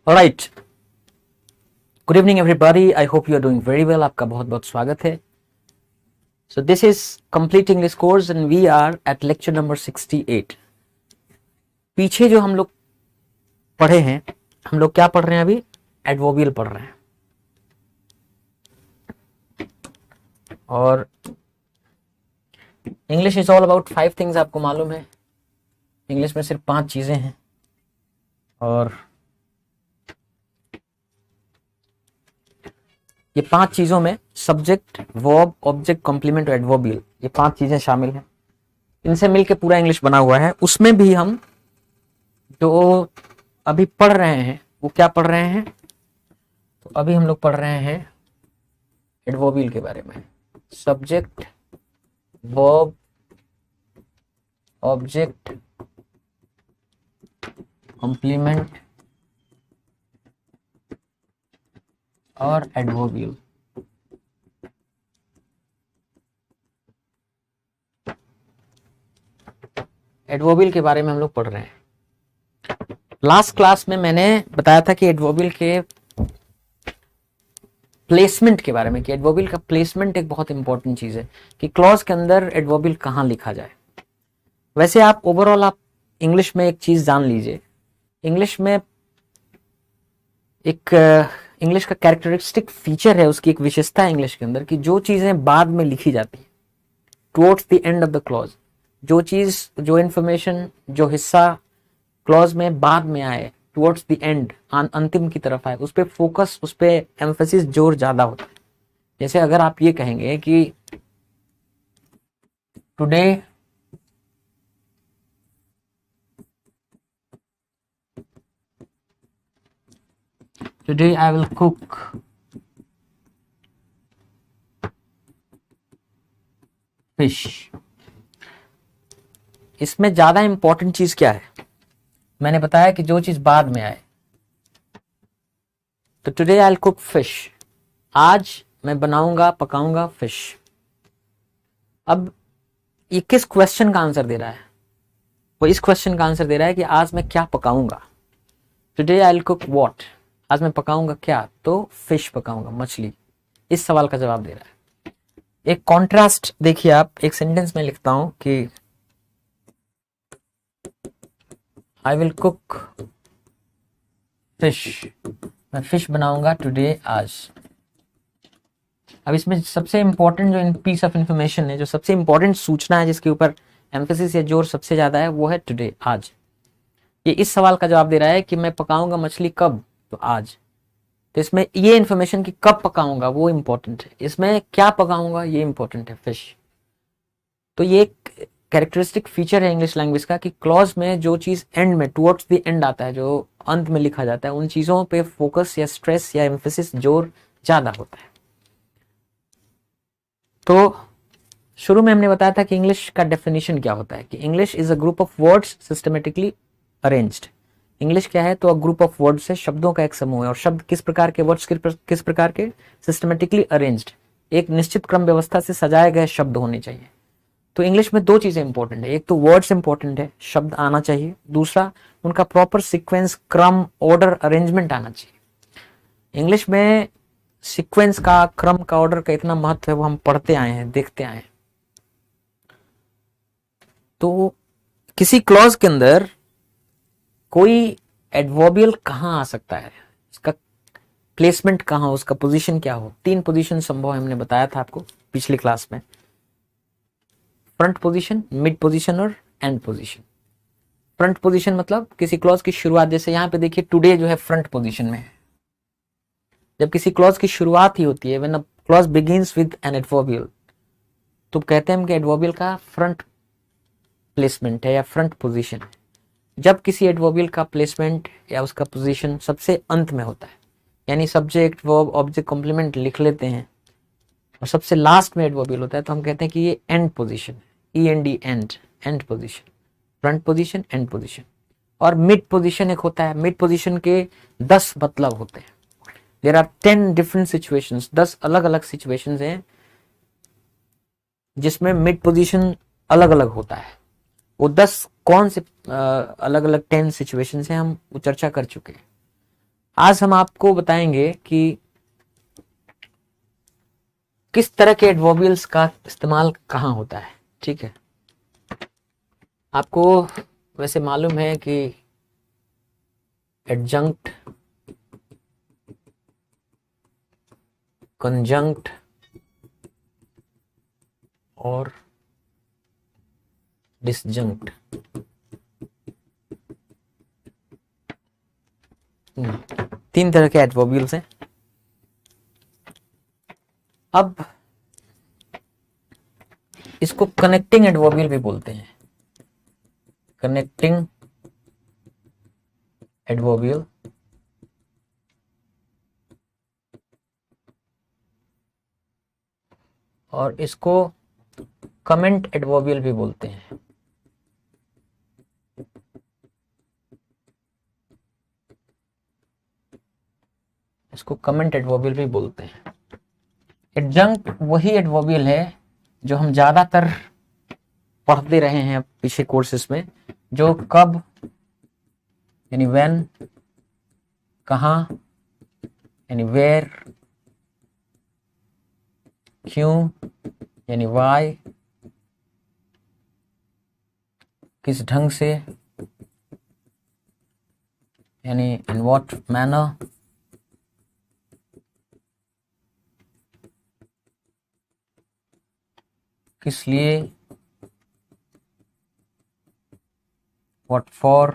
Alright, good evening everybody. I hope you are doing very well. आपका बहुत बहुत स्वागत है. So this is complete English course and we are at lecture number 68. पीछे जो हम लोग पढ़े हैं, हम लोग क्या पढ़ रहे हैं अभी? एडवर्बियल पढ़ रहे हैं. और English is all about 5 things. आपको मालूम है इंग्लिश में सिर्फ 5 चीजें हैं और ये 5 चीजों में सब्जेक्ट, वर्ब, ऑब्जेक्ट, कॉम्प्लीमेंट और एडवर्बियल, ये 5 चीजें शामिल हैं. इनसे मिलके पूरा इंग्लिश बना हुआ है. उसमें भी हम जो अभी पढ़ रहे हैं वो क्या पढ़ रहे हैं? तो अभी हम लोग पढ़ रहे हैं एडवर्बियल के बारे में. सब्जेक्ट, वर्ब, ऑब्जेक्ट, कॉम्प्लीमेंट और एडवर्बियल. एडवर्बियल के बारे में हम लोग पढ़ रहे हैं. लास्ट क्लास में मैंने बताया था कि एडवर्बियल के प्लेसमेंट के बारे में, कि एडवर्बियल का प्लेसमेंट एक बहुत इंपॉर्टेंट चीज है कि क्लॉज के अंदर एडवर्बियल कहां लिखा जाए. वैसे आप ओवरऑल आप इंग्लिश में एक चीज जान लीजिए. इंग्लिश में एक इंग्लिश का कैरेक्टरिस्टिक फीचर है, उसकी एक विशेषता है इंग्लिश के अंदर कि जो चीजें बाद में लिखी जाती है towards the end of the clause, जो चीज, जो इंफॉर्मेशन, जो हिस्सा क्लॉज में बाद में आए, टुवर्ड्स द एंड, अंतिम की तरफ आए, उस पे फोकस, उस पे एम्फेसिस, जोर ज्यादा होता है. जैसे अगर आप ये कहेंगे कि today I will cook fish. इसमें ज्यादा इंपॉर्टेंट चीज क्या है? मैंने बताया कि जो चीज बाद में आए. तो today I will cook fish, आज मैं बनाऊंगा, पकाऊंगा फिश. अब ये किस क्वेश्चन का आंसर दे रहा है? वो इस क्वेश्चन का आंसर दे रहा है कि आज मैं क्या पकाऊंगा. Today I will cook what, आज मैं पकाऊंगा क्या? तो फिश पकाऊंगा, मछली. इस सवाल का जवाब दे रहा है. एक कॉन्ट्रास्ट देखिए आप, एक सेंटेंस में लिखता हूं कि आई विल कुक फिश, मैं फिश बनाऊंगा टुडे, आज. अब इसमें सबसे इंपॉर्टेंट जो पीस ऑफ इंफॉर्मेशन है, जो सबसे इंपॉर्टेंट सूचना है, जिसके ऊपर एम्फेसिस या जोर सबसे ज्यादा है, वो है टुडे, आज. ये इस सवाल का जवाब दे रहा है कि मैं पकाऊंगा मछली कब? तो आज. तो इसमें ये इंफॉर्मेशन कि कब पकाऊंगा वो इंपॉर्टेंट है, इसमें क्या पकाऊंगा ये इंपॉर्टेंट है, फिश. तो ये एक कैरेक्टरिस्टिक फीचर है इंग्लिश लैंग्वेज का कि क्लॉज में जो चीज एंड में, टुवर्ड्स द एंड आता है, जो अंत में लिखा जाता है, उन चीजों पे फोकस या स्ट्रेस या एम्फेसिस, जोर ज्यादा होता है. तो शुरू में हमने बताया था कि इंग्लिश का डेफिनेशन क्या होता है, कि English is a group of words systematically arranged. English क्या है? तो अ ग्रुप ऑफ वर्ड्स है, शब्दों का एक समूह है. और शब्द किस प्रकार के, वर्ड्स किस प्रकार के? सिस्टमेटिकली अरेंज्ड, एक निश्चित क्रम व्यवस्था से सजाए गए शब्द होने चाहिए. तो इंग्लिश में 2 चीजें इंपॉर्टेंट है. एक तो वर्ड्स इंपॉर्टेंट है, शब्द आना चाहिए. दूसरा, उनका प्रॉपर सीक्वेंस, क्रम, ऑर्डर, अरेंजमेंट आना चाहिए. इंग्लिश में सीक्वेंस का, क्रम का, ऑर्डर का इतना महत्व है, वो हम पढ़ते आए हैं, देखते आए हैं. तो किसी क्लॉज के अंदर कोई एडवर्बियल कहां आ सकता है, उसका प्लेसमेंट कहां हो, उसका पोजीशन क्या हो? 3 पोजीशन संभव है, हमने बताया था आपको पिछली क्लास में. फ्रंट पोजीशन, मिड पोजीशन और एंड पोजीशन. फ्रंट पोजीशन मतलब किसी क्लॉज की शुरुआत, जैसे यहां पे देखिए टुडे जो है फ्रंट पोजीशन में है. जब किसी क्लॉज की शुरुआत ही होती है, when a clause begins with an adverbial, तो कहते हैं कि एडवर्बियल का फ्रंट प्लेसमेंट है या फ्रंट पोजीशन है. जब किसी एडवर्बियल का प्लेसमेंट या उसका पोजीशन सबसे अंत में होता है, यानी सब्जेक्ट, वर्ब, ऑब्जेक्ट, कॉम्प्लीमेंट लिख लेते हैं और सबसे लास्ट में एडवर्बियल होता है, तो हम कहते हैं कि ये एंड पोजीशन है. END, and, and position. Front position, and position. और मिड पोजीशन एक होता है. मिड पोजीशन के 10 मतलब होते हैं. देयर आर 10 डिफरेंट सिचुएशंस, 10 अलग अलग सिचुएशंस हैं जिसमें मिड पोजीशन अलग अलग होता है. वो 10 कौन से अलग अलग 10 सिचुएशंस हैं, हम चर्चा कर चुके हैं. आज हम आपको बताएंगे कि किस तरह के एडवर्बियल्स का इस्तेमाल कहाँ होता है। ठीक है, आपको वैसे मालूम है कि एडजंक्ट, कंजंक्ट और डिसजंक्ट तीन तरह के एडवर्बियल्स हैं। अब इसको कनेक्टिंग एडवर्बियल भी बोलते हैं, कनेक्टिंग एडवर्बियल, और इसको कमेंट एडवर्बियल भी बोलते हैं। इसको कमेंट एडवर्बियल भी बोलते हैं। एडजंक्ट वही एडवर्बियल है जो हम ज्यादातर पढ़ते रहे हैं पिछले कोर्सेस में, जो कब यानी व्हेन, कहाँ यानी वेयर, क्यों यानी वाई, किस ढंग से यानी इन व्हाट मैनर, किस लिए व्हाट फॉर,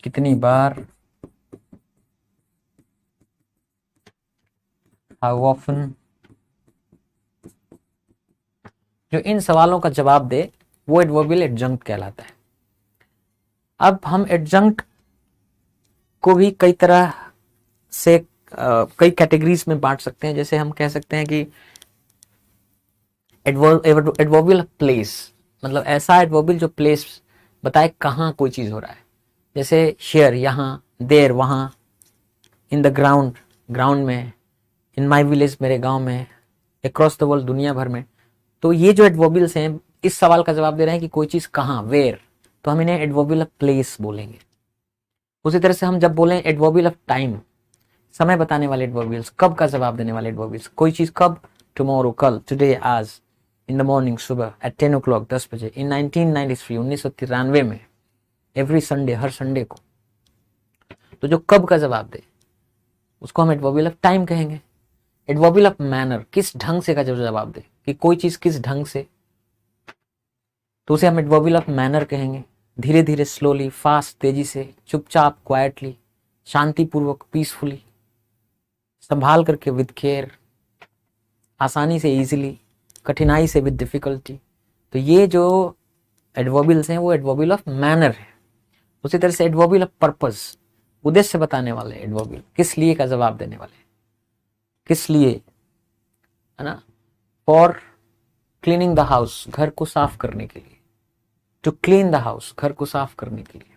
कितनी बार हाउ ऑफन। जो इन सवालों का जवाब दे वो एडवर्बियल एडजंक्ट कहलाता है। अब हम एडजंक्ट को भी कई तरह से कई कैटेगरीज में बांट सकते हैं। जैसे हम कह सकते हैं कि एडवर्बियल प्लेस, मतलब ऐसा एडवर्बियल जो प्लेस बताए कहाँ कोई चीज हो रहा है। जैसे शेयर यहाँ, देर वहाँ, इन द ग्राउंड ग्राउंड में, इन माई विलेज मेरे गांव में, अक्रॉस द वर्ल्ड दुनिया भर में। तो ये जो एडवर्बियल्स हैं इस सवाल का जवाब दे रहे हैं कि कोई चीज कहाँ, वेयर, तो हम इन्हें एडवर्बियल ऑफ प्लेस बोलेंगे। उसी तरह से हम जब बोलें एडवर्बियल ऑफ टाइम, समय बताने वाले एडवर्बियल्स, कब का जवाब देने वाले एडवर्बियल्स, कोई चीज कब, टुमारो कल, टुडे आज, इन द मॉर्निंग सुबह, एट 10 o'clock 10 बजे, इन 1993 1993 में, एवरी संडे हर संडे को। तो जो कब का जवाब दे उसको हम एडवर्बियल ऑफ टाइम कहेंगे। एडवर्बियल ऑफ मैनर, किस ढंग से का जब जवाब दे कि कोई चीज किस ढंग से, तो उसे हम एडवर्बियल ऑफ मैनर कहेंगे। धीरे धीरे, स्लोली, फास्ट तेजी से, चुपचाप क्वाइटली, शांतिपूर्वक पीसफुली, संभाल करके विद केयर, आसानी से इजीली, कठिनाई से विद डिफिकल्टी। तो ये जो एडवर्बियल्स हैं वो एडवर्बियल ऑफ मैनर है। उसी तरह से एडवर्बियल ऑफ पर्पस, उद्देश्य बताने वाले एडवर्बियल, किस लिए का जवाब देने वाले, किस लिए, है ना। फॉर क्लीनिंग द हाउस, घर को साफ करने के लिए। टू क्लीन द हाउस, घर को साफ करने के लिए,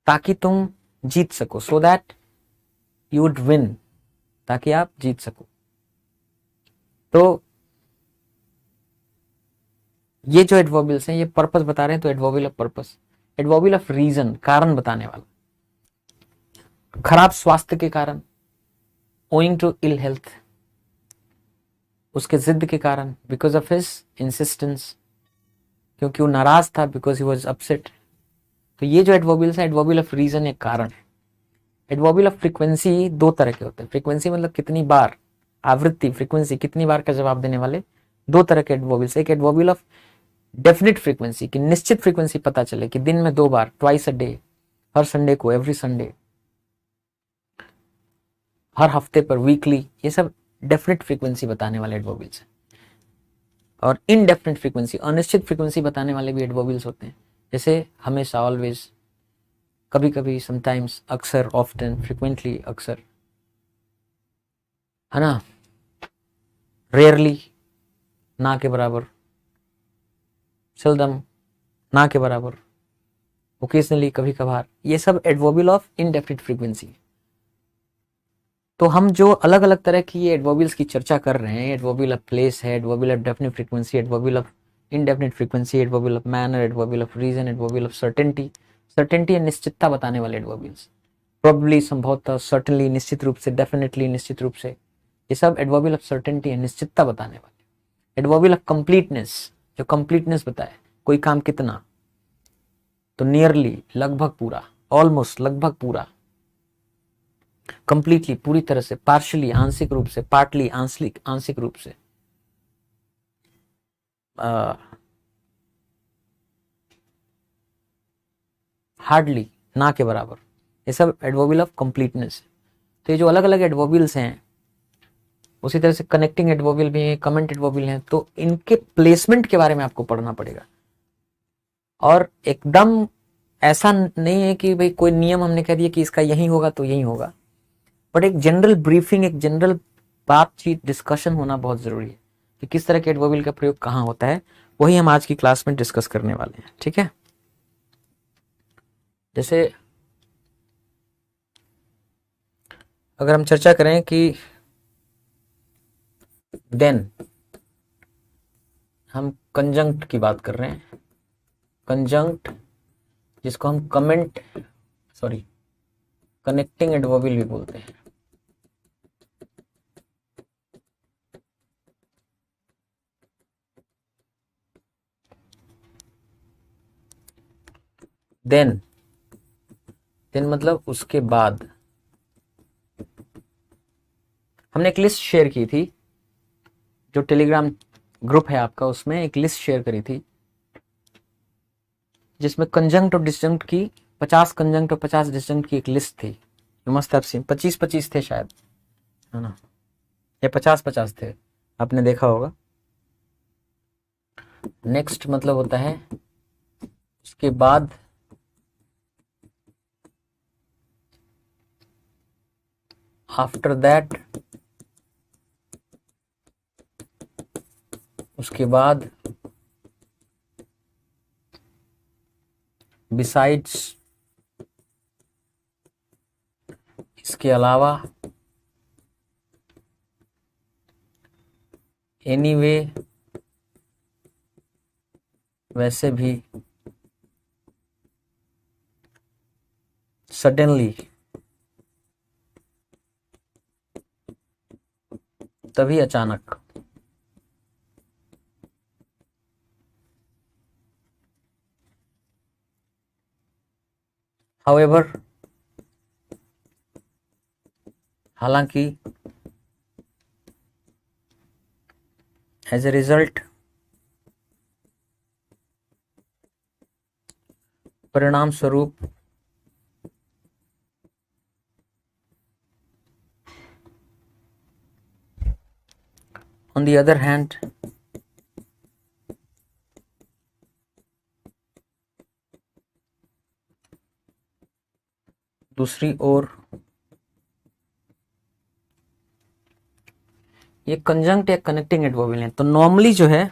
ताकि तुम जीत सको, so that you would win, ताकि आप जीत सको। तो ये जो एडवर्बियल्स हैं ये पर्पस बता रहे हैं, तो adverbial of purpose. Adverbial of reason, कारण बताने वाला, खराब स्वास्थ्य के कारण, ओइंग टू इल हेल्थ, उसके जिद के कारण, बिकॉज ऑफ हिज इंसिस्टेंस, क्योंकि वो नाराज था, बिकॉज ही वॉज अपसेट। तो ये जो एडवर्बियल्स है एडवर्बियल ऑफ रीजन एक कारण है। एडवर्बियल ऑफ फ्रीक्वेंसी दो तरह के होते हैं। फ्रीक्वेंसी मतलब कितनी बार, आवृत्ति, फ्रीक्वेंसी कितनी बार का जवाब देने वाले दो तरह के एडवर्बियल्स। एक एडवर्बियल ऑफ डेफिनेट फ्रीक्वेंसी, कि निश्चित फ्रीक्वेंसी पता चले कि दिन में 2 बार, ट्वाइस अ डे, हर संडे को, एवरी संडे, हर हफ्ते पर, वीकली, ये सब डेफिनेट फ्रीक्वेंसी बताने वाले एडवर्बियल्स हैं। और इनडेफिनेट फ्रीक्वेंसी, अनिश्चित फ्रीक्वेंसी बताने वाले भी एडवर्बियल्स होते हैं। जैसे हमेशा, ऑलवेज, कभी कभी, समटाइम्स, अक्सर, ऑफ्टन, फ्रिक्वेंटली, अक्सर, है ना, रेयरली, ना के बराबर, सेल्दम, ना के बराबर, ओकेजनली, कभी कभार। ये सब एडवर्बियल ऑफ इनडेफिनेट फ्रीक्वेंसी। तो हम जो अलग अलग तरह की ये एडवर्बियल्स की चर्चा कर रहे हैं, एडवर्बियल ऑफ प्लेस है, adverbial of definite frequency, adverbial of indefinite frequency, adverbial of manner, adverbial of reason, adverbial of certainty, certainty या निश्चितता बताने वाले एडवर्बियल्स। प्रोबेबली, संभवतः, सर्टेनली, निश्चित रूप से, डेफिनेटली, निश्चित रूप से, ये सब एडवर्बियल ऑफ सर्टेनिटी है, निश्चितता बताने वाले। एडवर्बियल ऑफ कंप्लीटनेस, जो कंप्लीटनेस बताए, कोई काम कितना, तो नियरली, लगभग पूरा, ऑलमोस्ट, लगभग पूरा, कंप्लीटली, पूरी तरह से, पार्शियली, आंशिक रूप से, पार्टली, आंशिक, आंशिक रूप से, हार्डली, ना के बराबर, ये सब एडवर्बियल ऑफ कंप्लीटनेस। तो ये जो अलग अलग एडवर्बियल्स हैं, उसी तरह से कनेक्टिंग एडवर्बियल भी है, कमेंट एडवर्बियल हैं, तो इनके प्लेसमेंट के बारे में आपको पढ़ना पड़ेगा। और एकदम ऐसा नहीं है कि भाई कोई नियम हमने कह दिया कि इसका यही होगा तो यही होगा, बट एक जनरल ब्रीफिंग, एक जनरल बातचीत, डिस्कशन होना बहुत जरूरी है कि किस तरह के एडवर्बियल का प्रयोग कहाँ होता है। वही हम आज की क्लास में डिस्कस करने वाले हैं, ठीक है। जैसे अगर हम चर्चा करें कि देन, हम कंजंक्ट की बात कर रहे हैं, कंजंक्ट जिसको हम कनेक्टिंग एडवर्बियल भी बोलते हैं। देन मतलब उसके बाद। हमने एक लिस्ट शेयर की थी, जो टेलीग्राम ग्रुप है आपका, उसमें एक लिस्ट शेयर करी थी जिसमें कंजंक्ट और डिस्जंक्ट की 50 कंजंक्ट और 50 डिस्जंक्ट की एक लिस्ट थी। यू मस्ट हैव सीन, 25-25 थे शायद, है ना, या 50-50 थे, आपने देखा होगा। नेक्स्ट मतलब होता है उसके बाद, आफ्टर दैट, उसके बाद, बिसाइड्स, इसके अलावा, एनीवे, वैसे भी, सडनली, तभी अचानक, हाउएवर, हालांकि, एज ए रिजल्ट, परिणाम स्वरूप, ऑन द अदर हैंड, दूसरी ओर। ये कंजंक्ट या कनेक्टिंग एडवर्बियल है। तो नॉर्मली जो है,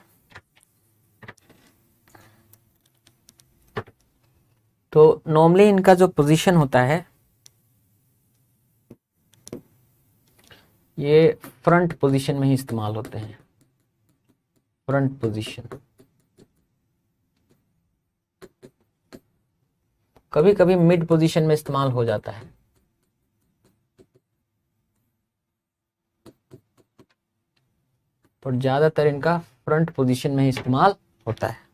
तो नॉर्मली इनका जो पोजीशन होता है, ये फ्रंट पोजीशन में ही इस्तेमाल होते हैं। फ्रंट पोजीशन, कभी कभी मिड पोजीशन में इस्तेमाल हो जाता है, पर ज्यादातर इनका फ्रंट पोजीशन में ही इस्तेमाल होता है।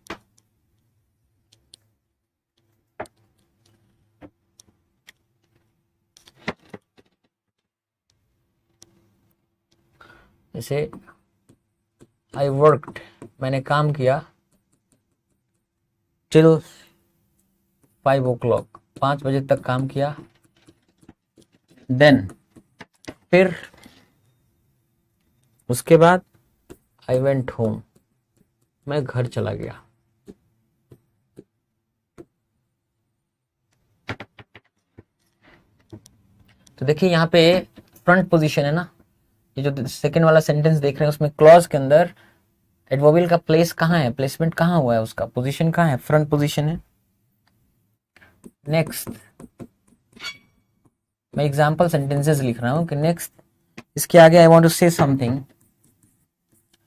जैसे आई वर्कड, मैंने काम किया, टिल 5 o'clock, 5 बजे तक काम किया। देन, फिर, उसके बाद, आई वेंट होम, मैं घर चला गया। तो देखिए यहाँ पे फ्रंट पोजीशन है ना, ये जो सेकंड वाला सेंटेंस देख रहे हैं उसमें क्लॉज के अंदर एडवर्बियल का प्लेस कहाँ है, प्लेसमेंट कहाँ हुआ है, उसका पोजीशन कहाँ है, फ्रंट पोजीशन है। नेक्स्ट, मैं एग्जांपल सेंटेंसेस लिख रहा हूं कि नेक्स्ट, इसके आगे I want to say something,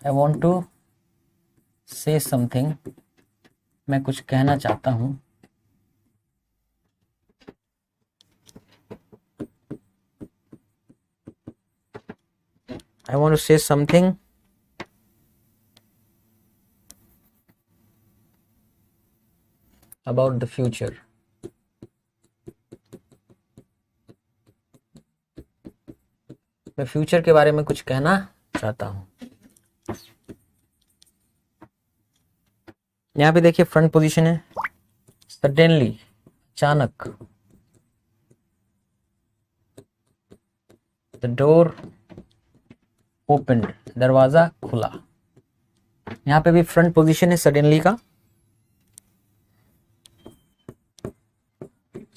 I want to say something, मैं कुछ कहना चाहता हूं। I want to say something about the future. मैं फ्यूचर के बारे में कुछ कहना चाहता हूं। यहां पे देखिए फ्रंट पोजीशन है, सडनली, अचानक, द डोर ओपन, दरवाजा खुला। यहां पे भी फ्रंट पोजीशन है सडनली का।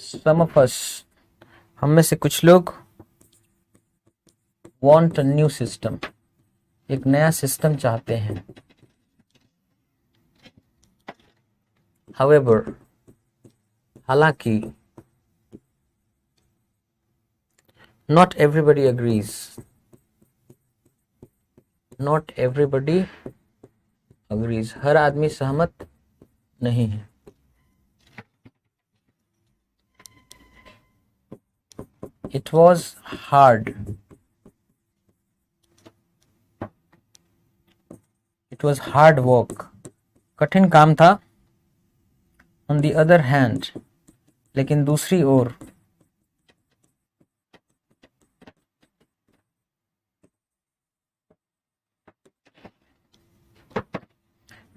सम ऑफ अस, हम में से कुछ लोग, वांट अ न्यू सिस्टम, एक नया सिस्टम चाहते हैं। However, हालांकि, not everybody agrees, not everybody agrees, हर आदमी सहमत नहीं है। It was hard, it was hard work, कठिन काम था। On the other hand, लेकिन दूसरी ओर,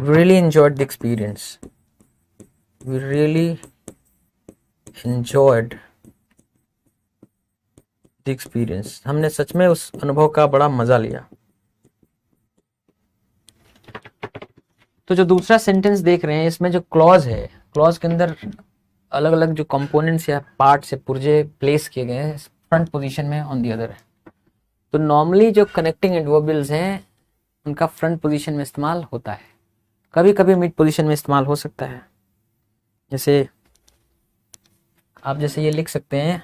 we really enjoyed the experience. We really enjoyed the experience. हमने सच में उस अनुभव का बड़ा मजा लिया। तो जो दूसरा सेंटेंस देख रहे हैं, इसमें जो क्लॉज है, क्लॉज के अंदर अलग अलग जो कंपोनेंट्स या पार्ट्स या पुर्जे प्लेस किए गए हैं फ्रंट पोजीशन में, ऑन दी अदर है। तो नॉर्मली जो कनेक्टिंग एडवर्बियल्स हैं उनका फ्रंट पोजीशन में इस्तेमाल होता है, कभी कभी मिड पोजीशन में इस्तेमाल हो सकता है। जैसे आप जैसे ये लिख सकते हैं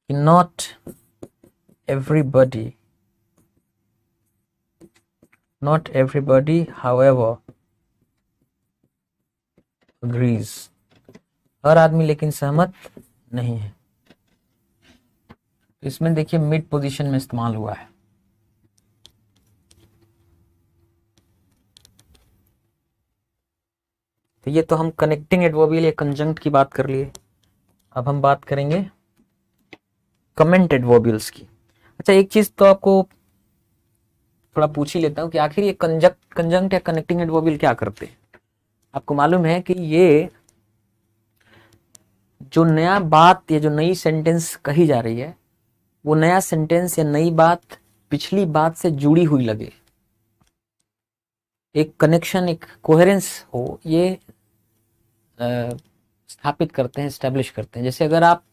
कि not everybody, not everybody however agrees, हर आदमी लेकिन सहमत नहीं है। इसमें देखिए मिड पोजीशन में इस्तेमाल हुआ है। तो ये तो हम कनेक्टिंग एडवर्बियल या कंजंक्ट की बात कर लिए। अब हम बात करेंगे कमेंट एडवर्बियल्स की। अच्छा, एक चीज तो आपको थोड़ा पूछ ही लेता हूं कि आखिर ये कंजंक्ट या कनेक्टिंग एडवर्बियल क्या करते हैं। आपको मालूम है कि ये जो नया बात या जो नई सेंटेंस कही जा रही है, वो नया सेंटेंस या नई बात पिछली बात से जुड़ी हुई लगे, एक कनेक्शन, एक कोहेरेंस हो, ये स्थापित करते हैं, स्टैब्लिश करते हैं। जैसे अगर आप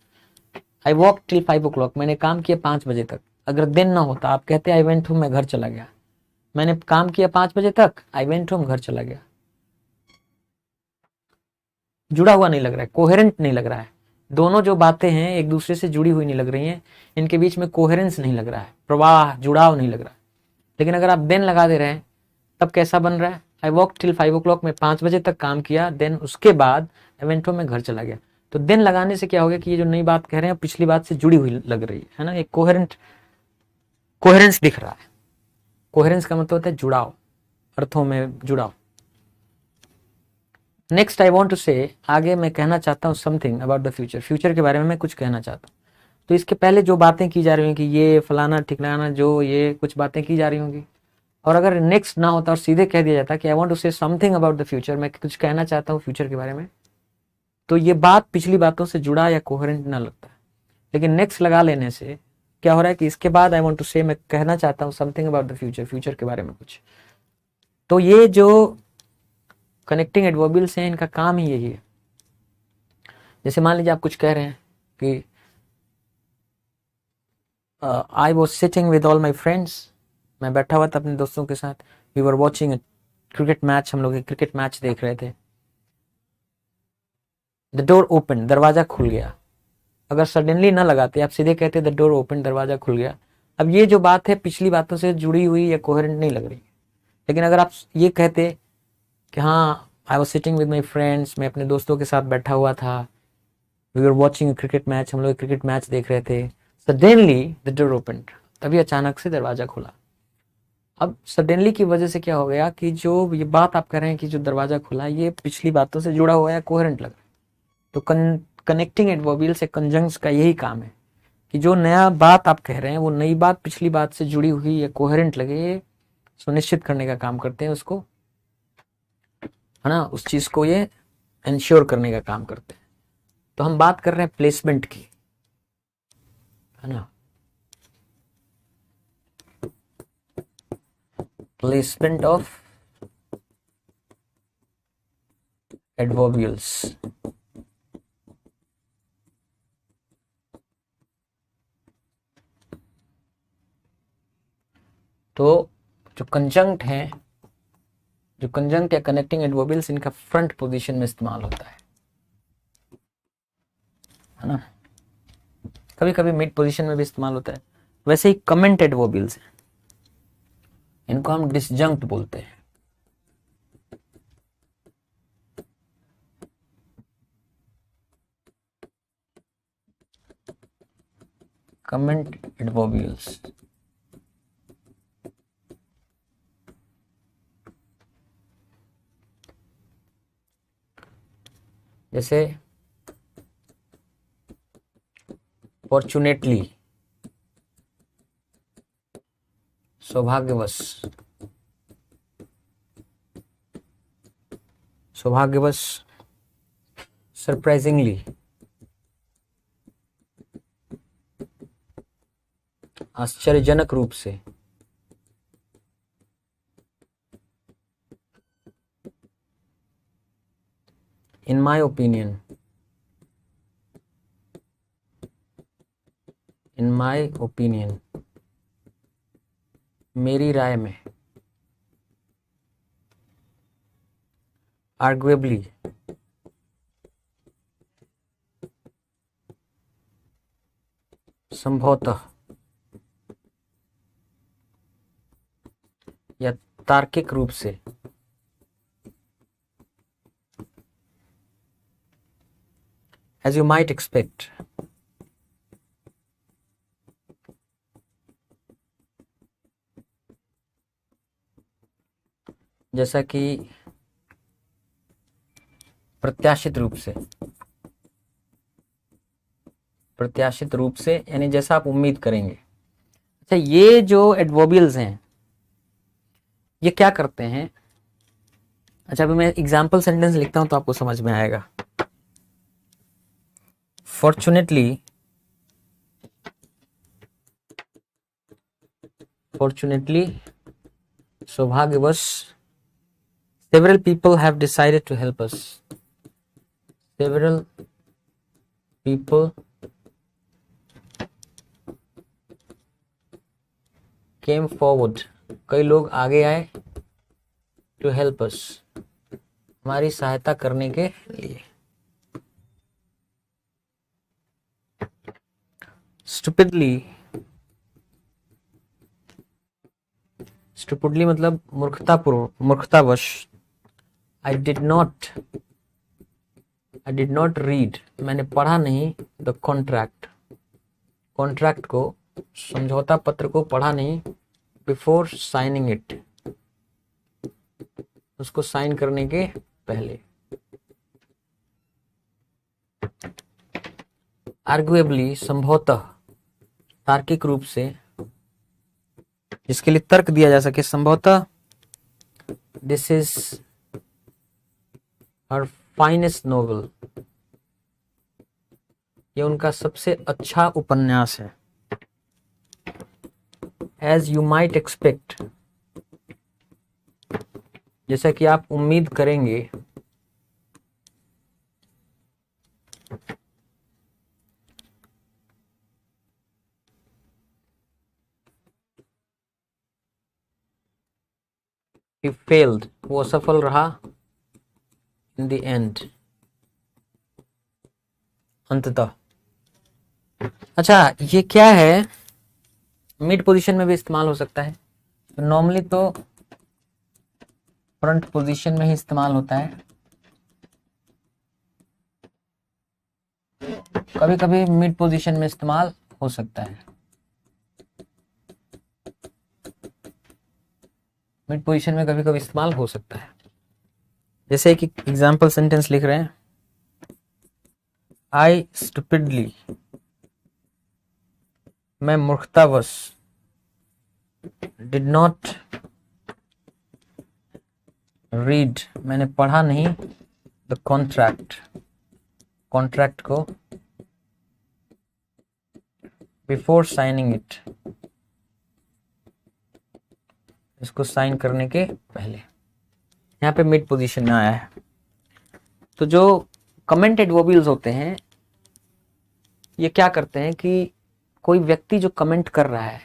आई वॉक टिल 5 o'clock, मैंने काम किया 5 बजे तक, अगर दिन ना होता आप कहते आई वेंट होम, मैं घर चला गया। मैंने काम किया 5 बजे तक, आई वेंट होम, घर चला गया। जुड़ा हुआ नहीं लग रहा है, कोहेरेंट नहीं लग रहा है। दोनों जो बातें हैं एक दूसरे से जुड़ी हुई नहीं लग रही हैं, इनके बीच में कोहेरेंस नहीं लग रहा है, प्रवाह, जुड़ाव नहीं लग रहा है। लेकिन अगर आप देन लगा दे रहे हैं तब कैसा बन रहा है, आई वॉक टिल 5 o'clock, में 5 बजे तक काम किया, देन उसके बाद आई वेंट होम, में घर चला गया। तो देन लगाने से क्या हो गया कि ये जो नई बात कह रहे हैं पिछली बात से जुड़ी हुई लग रही है ना, एक कोहेरेंस दिख रहा है। कोहेरेंस का मतलब होता है जुड़ाव, अर्थों में जुड़ाव। नेक्स्ट आई वॉन्ट टू से, आगे मैं कहना चाहता हूँ something about the future, future के बारे में मैं कुछ कहना चाहता हूँ। तो इसके पहले जो बातें की जा रही होंगी, ये फलाना ठिकाना, जो ये कुछ बातें की जा रही होंगी, और अगर नेक्स्ट ना होता और सीधे कह दिया जाता कि I want to say something about the future, मैं कुछ कहना चाहता हूँ फ्यूचर के बारे में, तो ये बात पिछली बातों से जुड़ा या कोहेरेंट ना लगता है। लेकिन नेक्स्ट लगा लेने से क्या हो रहा है कि इसके बाद आई वॉन्ट टू से, मैं कहना चाहता हूँ something about the future, future के बारे में कुछ। तो ये जो कनेक्टिंग एडवर्बियल्स हैं इनका काम ही यही है। जैसे मान लीजिए आप कुछ कह रहे हैं कि I was sitting with all my friends, मैं बैठा हुआ था अपने दोस्तों के साथ, we were watching cricket match, हम लोग एक क्रिकेट मैच देख रहे थे। द डोर ओपन, दरवाजा खुल गया। अगर सडनली ना लगाते, आप सीधे कहते द डोर ओपन, दरवाजा खुल गया। अब ये जो बात है पिछली बातों से जुड़ी हुई या कोहेरेंट नहीं लग रही। लेकिन अगर आप ये कहते कि हाँ I was sitting with my friends, मैं अपने दोस्तों के साथ बैठा हुआ था, we were watching cricket match, हम लोग क्रिकेट मैच देख रहे थे, सडनली द डोर ओपन, तभी अचानक से दरवाजा खुला। अब सडनली की वजह से क्या हो गया कि जो ये बात आप कह रहे हैं कि जो दरवाजा खुला ये पिछली बातों से जुड़ा हुआ है, कोहेरेंट लग रहा है। तो कनेक्टिंग एडवर्बियल से कंजंक्शन का यही काम है कि जो नया बात आप कह रहे हैं वो नई बात पिछली बात से जुड़ी हुई या कोहेरेंट लगे, ये सुनिश्चित करने का काम करते हैं उसको, है ना, उस चीज को ये इंश्योर करने का काम करते हैं। तो हम बात कर रहे हैं प्लेसमेंट की, है ना, प्लेसमेंट ऑफ एडवर्बियल्स। तो जो कंजंक्ट है, जो कंजंक्ट या कनेक्टिंग एडवर्बियल्स, इनका फ्रंट पोजीशन में इस्तेमाल होता है ना, कभी कभी मिड पोजीशन में भी इस्तेमाल होता है। वैसे ही कमेंट एडवर्बियल्स हैं, इनको हम डिसजंक्ट बोलते हैं। कमेंट एडवर्बियल्स जैसे फॉर्चुनेटली, सौभाग्यवश, सौभाग्यवश, सरप्राइजिंगली, आश्चर्यजनक रूप से, इन my opinion, in my opinion, मेरी राय में, आर्ग्युएबली, संभवतः, या तार्किक रूप से, as you might expect, जैसा कि प्रत्याशित रूप से, प्रत्याशित रूप से यानी जैसा आप उम्मीद करेंगे। अच्छा, ये जो एडवर्बियल्स हैं ये क्या करते हैं? अच्छा, अभी मैं एग्जाम्पल सेंटेंस लिखता हूं तो आपको समझ में आएगा। फॉर्चुनेटली, फॉर्चुनेटली, सौभाग्यवश, several people have decided to help us, several people came forward, कई लोग आगे आए, to help us, हमारी सहायता करने के लिए। stupidly, stupidly मतलब मूर्खतावश। I did not read, मैंने पढ़ा नहीं, the contract, कॉन्ट्रैक्ट को, समझौता पत्र को पढ़ा नहीं, before signing it, उसको साइन करने के पहले। आर्ग्युएबली, संभवतः, तार्किक रूप से, जिसके लिए तर्क दिया जा सके, संभवतः, this is her finest novel, ये उनका सबसे अच्छा उपन्यास है। एज यू माइट एक्सपेक्ट, जैसा कि आप उम्मीद करेंगे। He failed, वो असफल रहा, in the end, अंततः। अच्छा, ये क्या है? मिड पोजीशन में भी इस्तेमाल हो सकता है। नॉर्मली तो फ्रंट पोजीशन में ही इस्तेमाल होता है, कभी कभी मिड पोजीशन में इस्तेमाल हो सकता है। मिड पोजीशन में कभी कभी इस्तेमाल हो सकता है। जैसे कि एग्जाम्पल सेंटेंस लिख रहे हैं, आई स्टूपिडली, मैं मूर्खतावश, डिड नॉट रीड, मैंने पढ़ा नहीं, द कॉन्ट्रैक्ट, कॉन्ट्रैक्ट को, बिफोर साइनिंग इट, इसको साइन करने के पहले। यहाँ पे मिड पोजीशन में आया है। तो जो कमेंट एडवर्बियल्स होते हैं ये क्या करते हैं कि कोई व्यक्ति जो कमेंट कर रहा है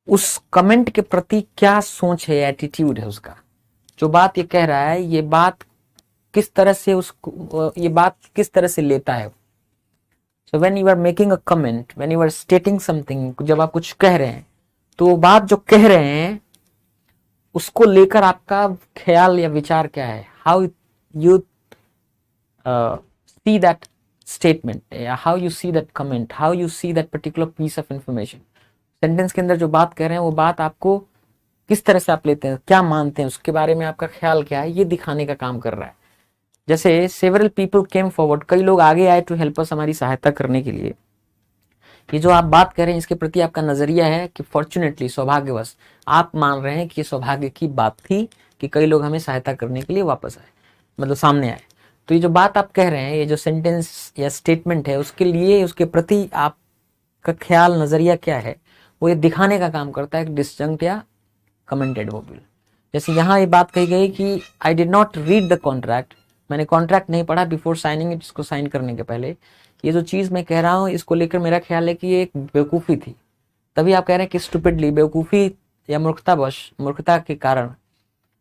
उस कमेंट के प्रति क्या सोच है, एटीट्यूड है उसका, जो बात ये कह रहा है ये बात किस तरह से उसको, ये बात किस तरह से लेता है। So when you are making a comment, when you are stating something, जब आप कुछ कह रहे हैं तो वो बात जो कह रहे हैं उसको लेकर आपका ख्याल या विचार क्या है, how you see that statement, या how you see that comment, how you see that particular piece of information. Sentence के अंदर जो बात कह रहे हैं वो बात आपको किस तरह से आप लेते हैं, क्या मानते हैं, उसके बारे में आपका ख्याल क्या है, ये दिखाने का काम कर रहा है। जैसे सेवरल पीपल केम फॉरवर्ड, कई लोग आगे आए टू हेल्प अस, हमारी सहायता करने के लिए। ये जो आप बात कर रहे हैं इसके प्रति आपका नजरिया है कि फॉर्चुनेटली, सौभाग्यवश, आप मान रहे हैं कि ये सौभाग्य की बात थी कि कई लोग हमें सहायता करने के लिए वापस आए, मतलब सामने आए। तो ये जो बात आप कह रहे हैं, ये जो सेंटेंस या स्टेटमेंट है, उसके लिए, उसके प्रति आपका ख्याल, नजरिया क्या है, वो ये दिखाने का काम करता है डिसजंक्ट या कमेंट एडवर्बियल। जैसे यहाँ ये बात कही गई कि I did not read the contract, मैंने कॉन्ट्रैक्ट नहीं पढ़ा बिफोर साइनिंग इट, इसको साइन करने के पहले। ये जो चीज मैं कह रहा हूँ इसको लेकर मेरा ख्याल है कि ये एक बेवकूफ़ी थी। तभी आप कह रहे हैं कि स्टूपिडली, बेवकूफ़ी या मूर्खतावश, मूर्खता के कारण,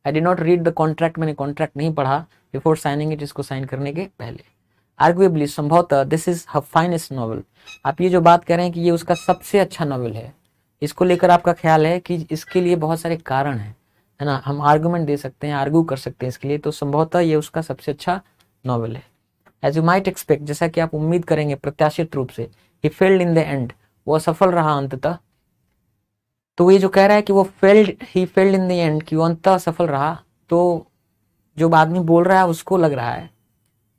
I did not read the contract, मैंने कॉन्ट्रैक्ट नहीं पढ़ा बिफोर साइनिंग इट, इसको साइन करने के पहले। आर्ग्यूएबली, संभवतः, this is her finest novel, आप ये जो बात कह रहे हैं कि ये उसका सबसे अच्छा नॉवल है, इसको लेकर आपका ख्याल है कि इसके लिए बहुत सारे कारण हैं, है ना, हम आर्गुमेंट दे सकते हैं, आर्ग्यू कर सकते हैं इसके लिए, तो संभवतः ये उसका सबसे अच्छा नॉवल है। एज यू माइट एक्सपेक्ट, जैसा कि आप उम्मीद करेंगे प्रत्याशित रूप से, he failed in the end, वो असफल रहा अंततः। तो ये जो कह रहा है कि वो he failed in the end, कि वो अंततः असफल रहा, तो जो आदमी बोल रहा है उसको लग रहा है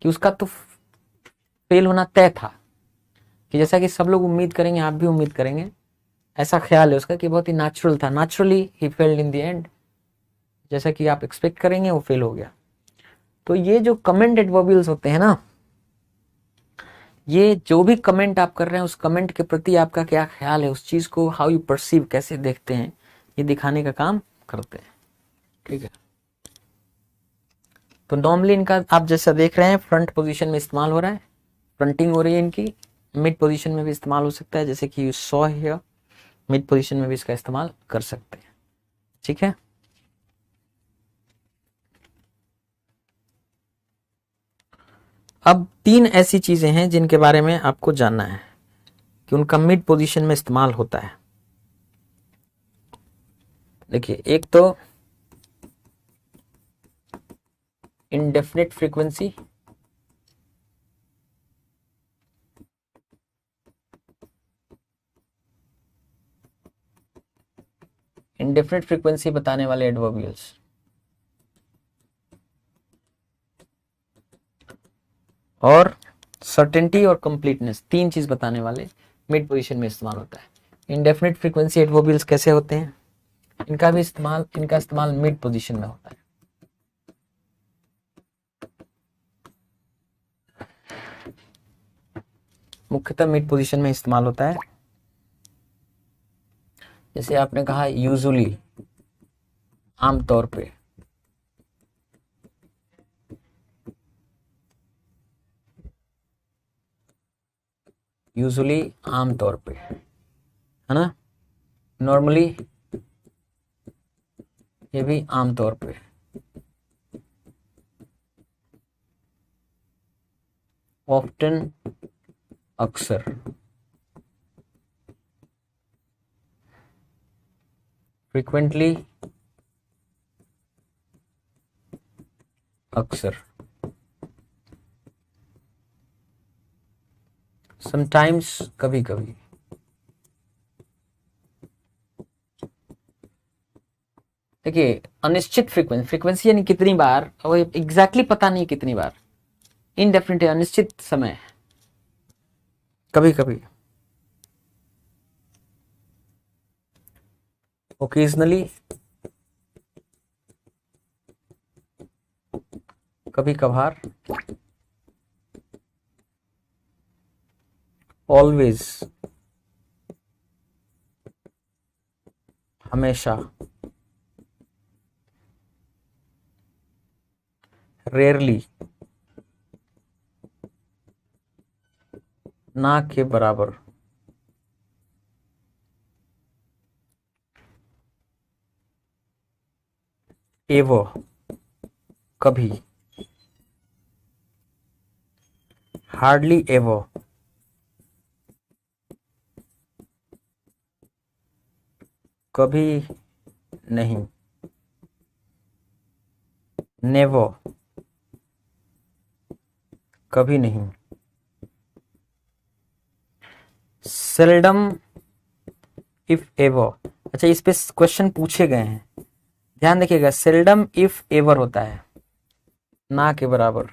कि उसका तो फेल होना तय था, कि जैसा कि सब लोग उम्मीद करेंगे, आप भी उम्मीद करेंगे, ऐसा ख्याल है उसका कि बहुत ही नेचुरल था, naturally he failed in the end, जैसा कि आप एक्सपेक्ट करेंगे वो फेल हो गया। तो ये जो कमेंट एडवर्बियल्स होते हैं ना, ये जो भी कमेंट आप कर रहे हैं उस कमेंट के प्रति आपका क्या ख्याल है, उस चीज को हाउ यू परसीव, कैसे देखते हैं, ये दिखाने का काम करते हैं। ठीक है, तो नॉर्मली इनका आप जैसा देख रहे हैं फ्रंट पोजीशन में इस्तेमाल हो रहा है, फ्रंटिंग हो रही है इनकी। मिड पोजीशन में भी इस्तेमाल हो सकता है, जैसे कि you saw here, mid position में भी इसका इस्तेमाल कर सकते हैं। ठीक है, अब तीन ऐसी चीजें हैं जिनके बारे में आपको जानना है कि उनका मिड पोजीशन में इस्तेमाल होता है। देखिए, एक तो इंडेफिनिट फ्रीक्वेंसी, इंडेफिनिट फ्रीक्वेंसी बताने वाले एडवर्बियल्स, और सर्टेनिटी और कंप्लीटनेस, तीन चीज बताने वाले मिड पोजीशन में इस्तेमाल होता है। इंडेफिनिट फ्रीक्वेंसी एडवर्बियल्स कैसे होते हैं, इनका इस्तेमाल मिड पोजीशन में होता है। मुख्यतः मिड पोजीशन में इस्तेमाल होता है। जैसे आपने कहा यूजुअली, आमतौर पे, यूजुअली आमतौर पे, है ना, नॉर्मली, ये भी आमतौर पे, ऑफ्टन, अक्सर, फ्रीक्वेंटली, अक्सर, समटाइम्स, कभी कभी। देखिए अनिश्चित फ्रीक्वेंसी, फ्रीक्वेंसी यानी कितनी बार, और एग्जैक्टली पता नहीं कितनी बार, इनडेफिनिट है, अनिश्चित समय, कभी कभी, ओकेजनली, कभी कभार, ऑलवेज, हमेशा, रेयरली, ना के बराबर, एवर, कभी, हार्डली एवर, कभी नहीं, नेवर, कभी नहीं, सेल्डम, इफ एवर। अच्छा, इस पे क्वेश्चन पूछे गए हैं, ध्यान देखिएगा, सेल्डम इफ एवर होता है, ना के बराबर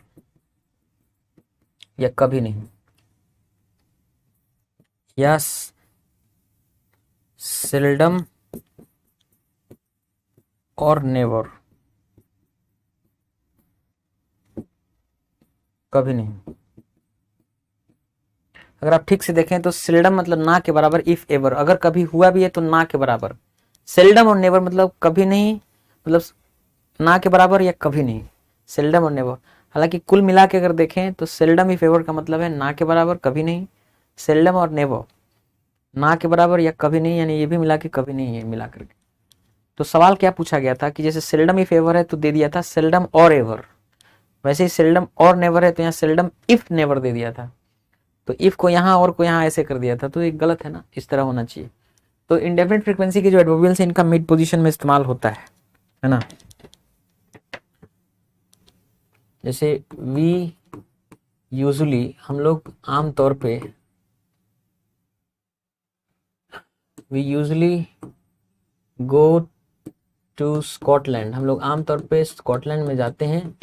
या कभी नहीं, या सेल्डम और नेवर, कभी नहीं। अगर आप ठीक से देखें तो सेल्डम मतलब ना के बराबर, इफ एवर अगर कभी हुआ भी है तो ना के बराबर, सेल्डम और नेवर मतलब कभी नहीं, मतलब ना के बराबर या कभी नहीं, सेल्डम और नेवर। हालांकि कुल मिला के अगर देखें तो सेल्डम इफ एवर का मतलब है ना के बराबर, कभी नहीं, सेल्डम और नेवर ना के बराबर या कभी नहीं, यानी ये भी मिला के कभी नहीं है मिला करके। तो सवाल क्या पूछा गया था कि जैसे सेल्डम इफ एवर है तो दे दिया था सेल्डम और एवर, वैसे ही सेल्डम और नेवर है तो यहाँ सेल्डम इफ नेवर दे दिया था, तो इफ को यहाँ और को यहाँ ऐसे कर दिया था, तो ये गलत है ना, इस तरह होना चाहिए। तो इंडेफिनिट फ्रीक्वेंसी के जो एडवर्बियल्स है इनका मिड पोजीशन में इस्तेमाल होता है ना। जैसे वी यूजुअली, हम लोग आम तौर पे, we usually go to Scotland, हम लोग आमतौर पे स्कॉटलैंड में जाते हैं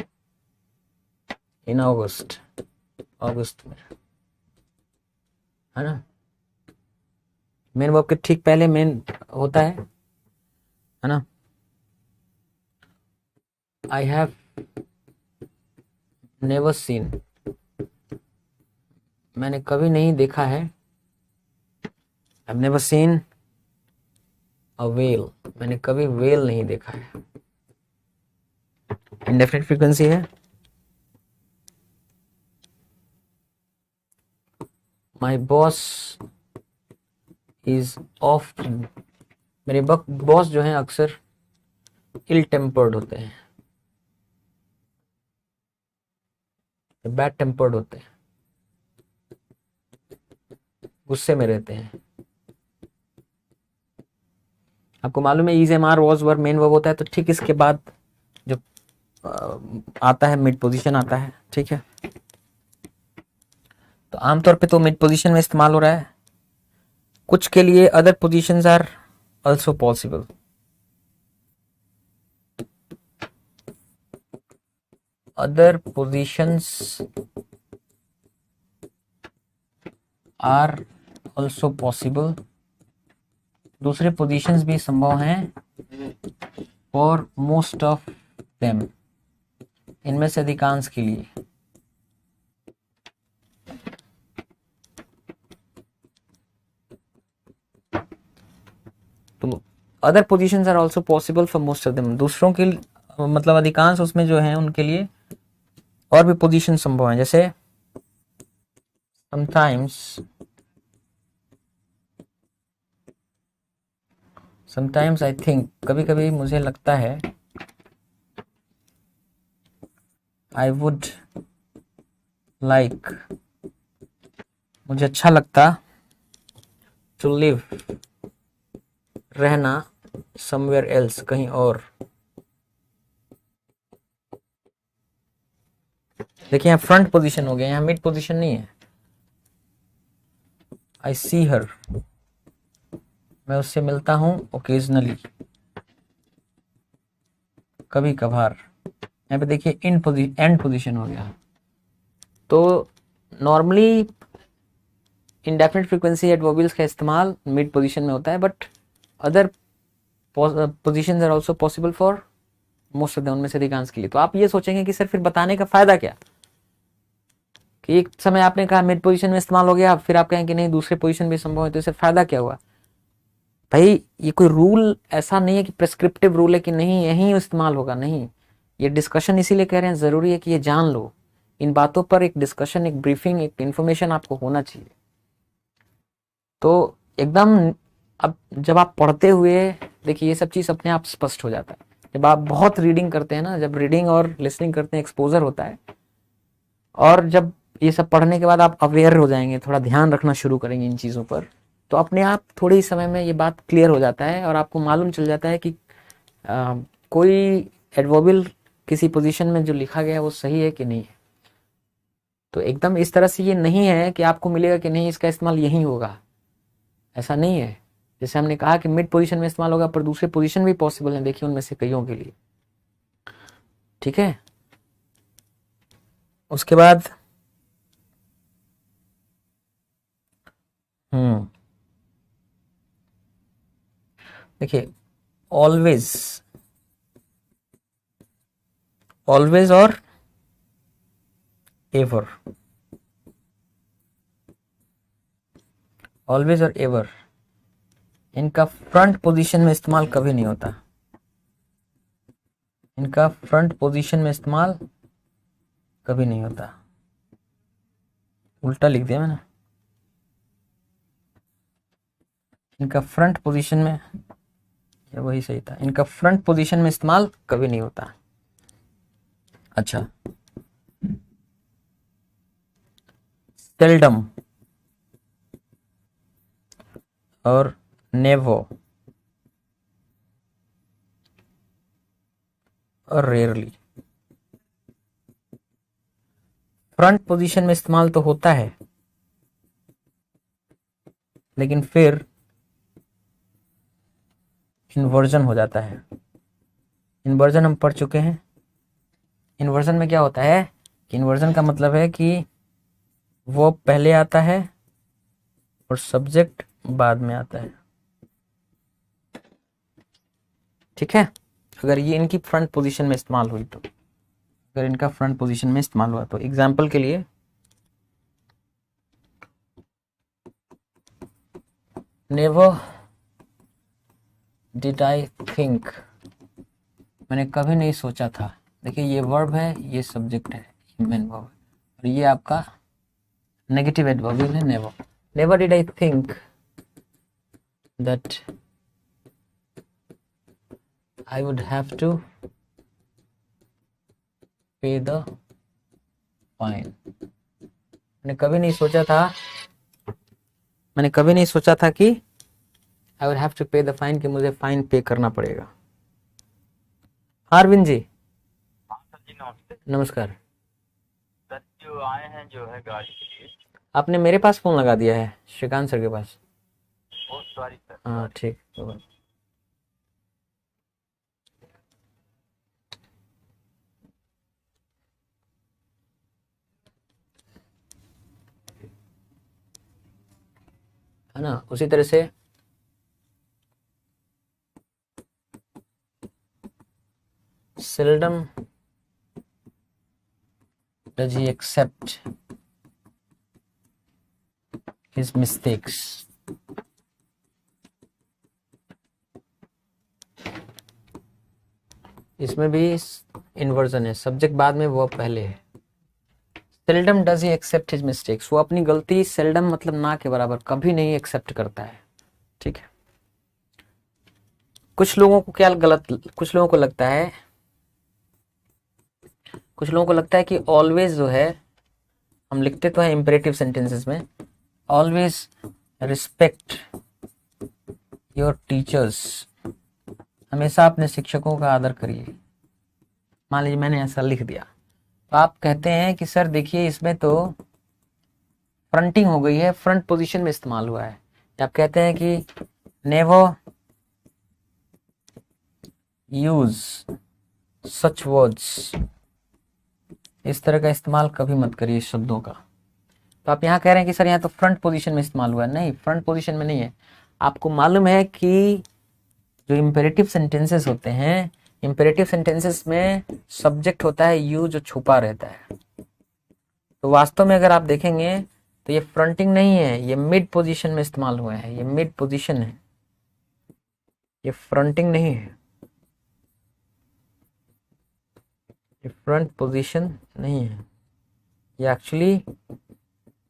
इन अगस्त, अगस्त में, है ना। मेन वर्ब के ठीक पहले मेन होता है ना। आई हैव नेवर सीन, मैंने कभी नहीं देखा है, I have never seen a whale, मैंने कभी व्हेल नहीं देखा है, इंडेफिनिट फ्रीक्वेंसी है। माई बॉस इज ऑफ्टन, मेरे बॉस जो हैं अक्सर इल टेम्पर्ड होते हैं, बैड टेम्पर्ड होते हैं, गुस्से में रहते हैं। आपको मालूम है is am are was were main verb होता है, तो ठीक इसके बाद जो आता है मिड पोजीशन आता है, ठीक है। तो आमतौर पे तो मिड पोजीशन में इस्तेमाल हो रहा है, कुछ के लिए other positions are also possible. Other positions are also possible, दूसरे पोजीशंस भी संभव हैं फॉर मोस्ट ऑफ देम, इनमें से अधिकांश के लिए। तो other positions are also possible for most of them, दूसरों के मतलब अधिकांश उसमें जो है उनके लिए और भी पोजीशन संभव है। जैसे समटाइम्स आई थिंक, कभी कभी मुझे लगता है, आई वुड लाइक, मुझे अच्छा लगता, टू लिव, रहना, समवेयर एल्स, कहीं और। देखिए यहाँ फ्रंट पोजीशन हो गया, यहाँ मिड पोजीशन नहीं है। आई सी हर, मैं उससे मिलता हूं ओकेजनली, कभी कभार, यहाँ पे देखिए एंड पोजीशन हो गया। तो नॉर्मली इंडेफिनिट फ्रीक्वेंसी एडवर्बियल्स का इस्तेमाल मिड पोजीशन में होता है, but other positions are also possible for most of the, उनमें से अधिकांश के लिए। तो आप ये सोचेंगे कि सर फिर बताने का फायदा क्या, कि एक समय आपने कहा मिड पोजीशन में इस्तेमाल हो गया, फिर आप कहें कि नहीं दूसरे पोजीशन भी संभव है, तो इससे फायदा क्या हुआ? भाई ये कोई रूल ऐसा नहीं है कि प्रेस्क्रिप्टिव रूल है कि नहीं यही इस्तेमाल होगा, नहीं। ये डिस्कशन इसीलिए कह रहे हैं, जरूरी है कि ये जान लो, इन बातों पर एक डिस्कशन, एक ब्रीफिंग, एक इंफॉर्मेशन आपको होना चाहिए। तो एकदम अब जब आप पढ़ते हुए देखिए ये सब चीज अपने आप स्पष्ट हो जाता है। जब आप बहुत रीडिंग करते हैं ना, जब रीडिंग और लिसनिंग करते हैं एक्सपोजर होता है, और जब ये सब पढ़ने के बाद आप अवेयर हो जाएंगे, थोड़ा ध्यान रखना शुरू करेंगे इन चीज़ों पर, तो अपने आप थोड़े ही समय में ये बात क्लियर हो जाता है और आपको मालूम चल जाता है कि कोई एडवर्बियल किसी पोजीशन में जो लिखा गया है वो सही है कि नहीं है। तो एकदम इस तरह से ये नहीं है कि आपको मिलेगा कि नहीं इसका इस्तेमाल यही होगा, ऐसा नहीं है। जैसे हमने कहा कि मिड पोजीशन में इस्तेमाल होगा, पर दूसरे पोजीशन भी पॉसिबल है, देखिए उनमें से कईयों के लिए। ठीक है, उसके बाद देखिए ऑलवेज, ऑलवेज और एवर, ऑलवेज और एवर, इनका फ्रंट पोजीशन में इस्तेमाल कभी नहीं होता। इनका फ्रंट पोजीशन में इस्तेमाल कभी नहीं होता। उल्टा लिख दिया मैंने, इनका फ्रंट पोजीशन में, या वही सही था, इनका फ्रंट पोजीशन में इस्तेमाल कभी नहीं होता। अच्छा, सेल्डम और नेवो और रेयरली, फ्रंट पोजीशन में इस्तेमाल तो होता है, लेकिन फिर इन्वर्जन हो जाता है। इन्वर्जन हम पढ़ चुके हैं। इन्वर्जन में क्या होता है कि इन्वर्जन का मतलब है कि वो पहले आता है और सब्जेक्ट बाद में आता है। ठीक है, अगर ये इनकी फ्रंट पोजीशन में इस्तेमाल हुई तो, अगर इनका फ्रंट पोजीशन में इस्तेमाल हुआ तो, एग्जाम्पल के लिए नेवर डिड आई थिंक, मैंने कभी नहीं सोचा था। देखिए ये वर्ब है, ये सब्जेक्ट है, मेन वर्ब, और ये आपका नेगेटिव एडवर्बियल है never. Never did I think that I would have to pay the fine. मैंने कभी नहीं सोचा था, मैंने कभी नहीं सोचा था कि आई would have to pay the fine, कि मुझे फाइन पे करना पड़ेगा। अरविंद जी, सर जी नमस्ते। नमस्कार। सर जो आए हैं जो है गाड़ी के लिए, आपने मेरे पास फोन लगा दिया है, श्रीकांत सर के पास। बहुत सॉरी सर। हाँ ठीक, तो है ना, उसी तरह से seldom does he accept his mistakes। इसमें भी इन्वर्जन है, सब्जेक्ट बाद में वो पहले है। Seldom does he accept his mistakes, वो अपनी गलती सेल्डम मतलब ना के बराबर कभी नहीं एक्सेप्ट करता है। ठीक है, कुछ लोगों को क्या गलत, कुछ लोगों को लगता है, कुछ लोगों को लगता है कि ऑलवेज जो है, हम लिखते तो है इंपेरेटिव सेंटेंसेस में, ऑलवेज रिस्पेक्ट योर टीचर्स, हमेशा अपने शिक्षकों का आदर करिए। मान लीजिए मैंने ऐसा लिख दिया, तो आप कहते हैं कि सर देखिए इसमें तो फ्रंटिंग हो गई है, फ्रंट पोजीशन में इस्तेमाल हुआ है। आप कहते हैं कि नेवर यूज सच वर्ड्स, इस तरह का इस्तेमाल कभी मत करिए शब्दों का। तो आप यहाँ कह रहे हैं कि सर यहाँ तो फ्रंट पोजीशन में इस्तेमाल हुआ है। नहीं, फ्रंट पोजीशन में नहीं है। आपको मालूम है कि जो इम्पेरेटिव सेंटेंसेस होते हैं, इम्पेरेटिव सेंटेंसेस में सब्जेक्ट होता है यू जो छुपा रहता है। तो वास्तव में अगर आप देखेंगे तो ये फ्रंटिंग नहीं है, ये मिड पोजीशन में इस्तेमाल हुए हैं। ये मिड पोजीशन है, ये फ्रंटिंग नहीं है, ये फ्रंट पोजीशन नहीं है, ये एक्चुअली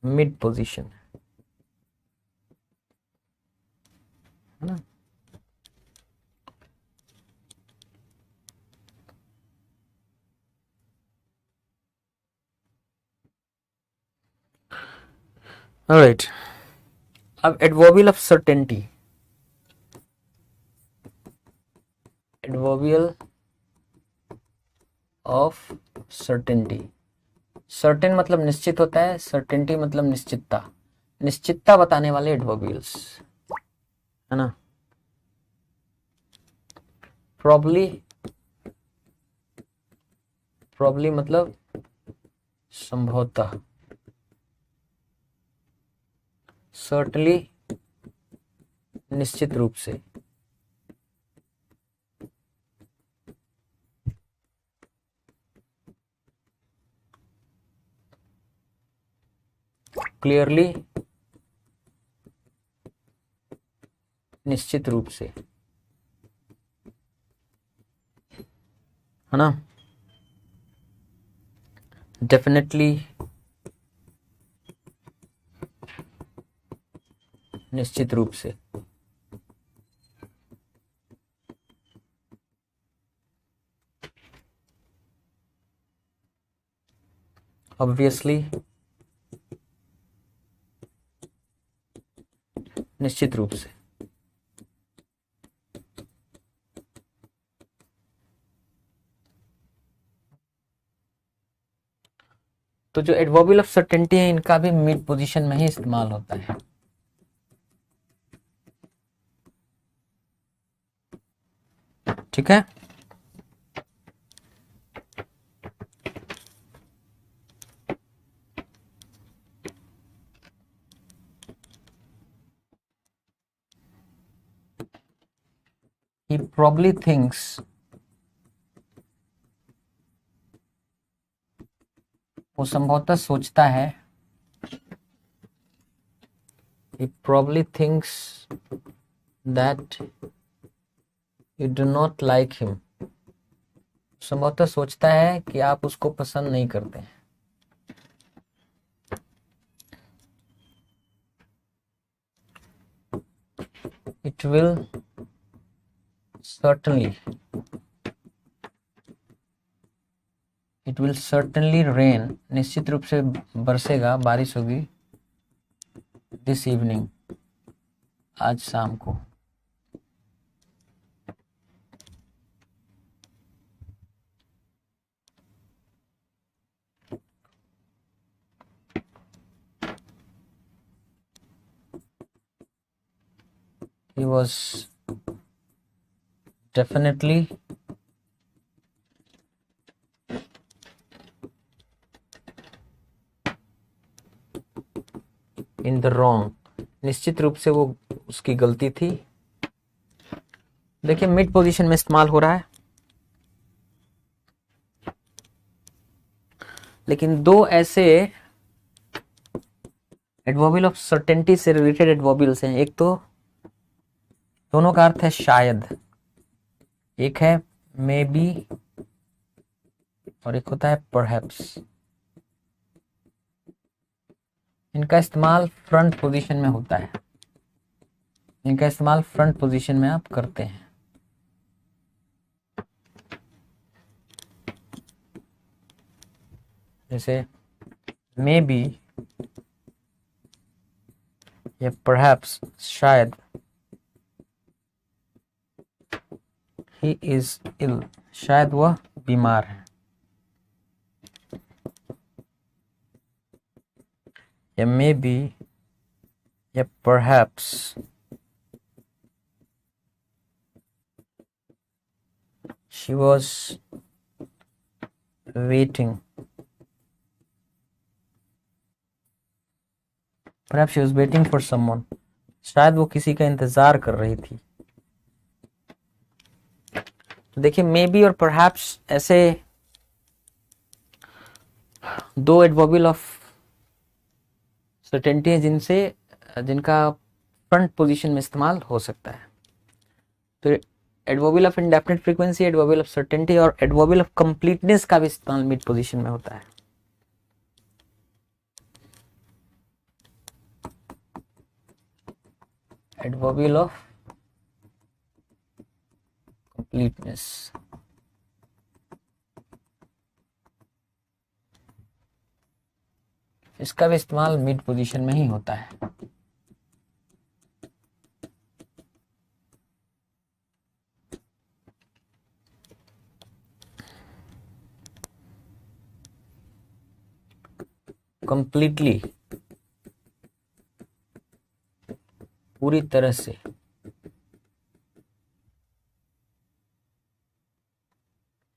मिड पोजीशन है ना। ऑलराइट, अब adverbial of certainty, adverbial of certainty. Certain मतलब निश्चित होता है, सर्टेनिटी मतलब निश्चितता, निश्चितता बताने वाले एडवर्बियल्स है ना। प्रॉब्ली, प्रॉब्ली मतलब संभवतः, सर्टनली निश्चित रूप से, क्लियरली निश्चित रूप से, है ना। डेफिनेटली निश्चित रूप से, ऑब्वियसली निश्चित रूप से। तो जो एडवर्बियल ऑफ सर्टेनिटी है इनका भी मिड पोजीशन में ही इस्तेमाल होता है। ठीक है, he probably thinks, वो संभवतः सोचता है, he probably thinks that you do not like him, संभवतः सोचता है कि आप उसको पसंद नहीं करते हैं। It will certainly, it will certainly rain, निश्चित रूप से बरसेगा, बारिश होगी, this evening, आज शाम को। He was definitely in the wrong, निश्चित रूप से वो उसकी गलती थी। देखिए मिड पोजीशन में इस्तेमाल हो रहा है, लेकिन दो ऐसे एडवर्बियल ऑफ सर्टेनिटी से रिलेटेड एडवर्बियल्स हैं। एक तो दोनों का अर्थ है शायद, एक है मे बी और एक होता है परहैप्स। इनका इस्तेमाल फ्रंट पोजीशन में होता है, इनका इस्तेमाल फ्रंट पोजीशन में आप करते हैं। जैसे मे बी या परहैप्स, शायद, ही इज इल, शायद वह बीमार है, या मे बी या perhaps she was waiting. Perhaps she was waiting for someone. शायद वो किसी का इंतजार कर रही थी. तो देखिए मे बी और परहैप्स ऐसे दो एडवर्बियल ऑफ सर्टेनिटी है जिनका फ्रंट पोजीशन में इस्तेमाल हो सकता है. तो adverbial of indefinite frequency, adverbial of certainty और एडवर्बियल ऑफ कंप्लीटनेस का भी इस्तेमाल मिड पोजीशन में होता है. एडवर्बियल ऑफ कंप्लीटनेस, इसका भी इस्तेमाल मिड पोजीशन में ही होता है. कंप्लीटली, पूरी तरह से,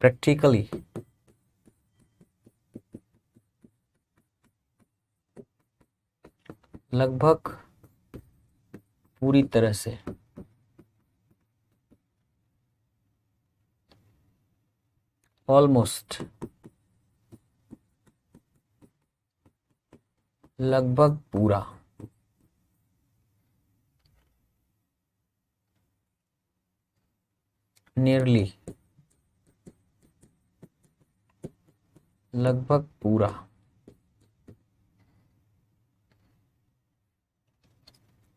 प्रैक्टिकली, लगभग पूरी तरह से, ऑलमोस्ट, लगभग पूरा, नियरली, लगभग पूरा,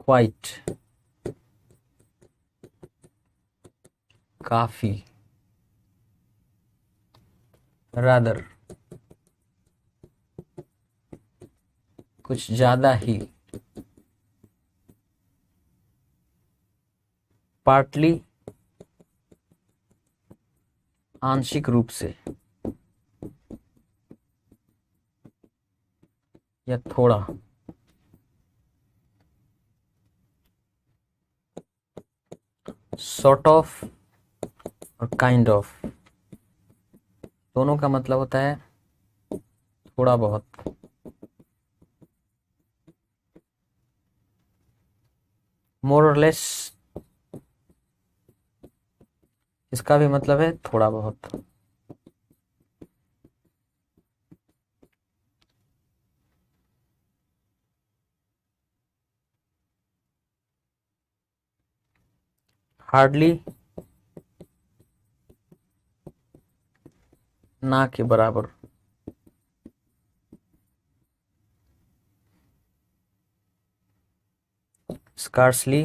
क्वाइट, काफी, रादर, कुछ ज्यादा ही, पार्टली, आंशिक रूप से, या थोड़ा, सॉर्ट ऑफ और काइंड ऑफ, दोनों का मतलब होता है थोड़ा बहुत. मोर और लेस, इसका भी मतलब है थोड़ा बहुत. हार्डली, ना के बराबर. स्कार्सली,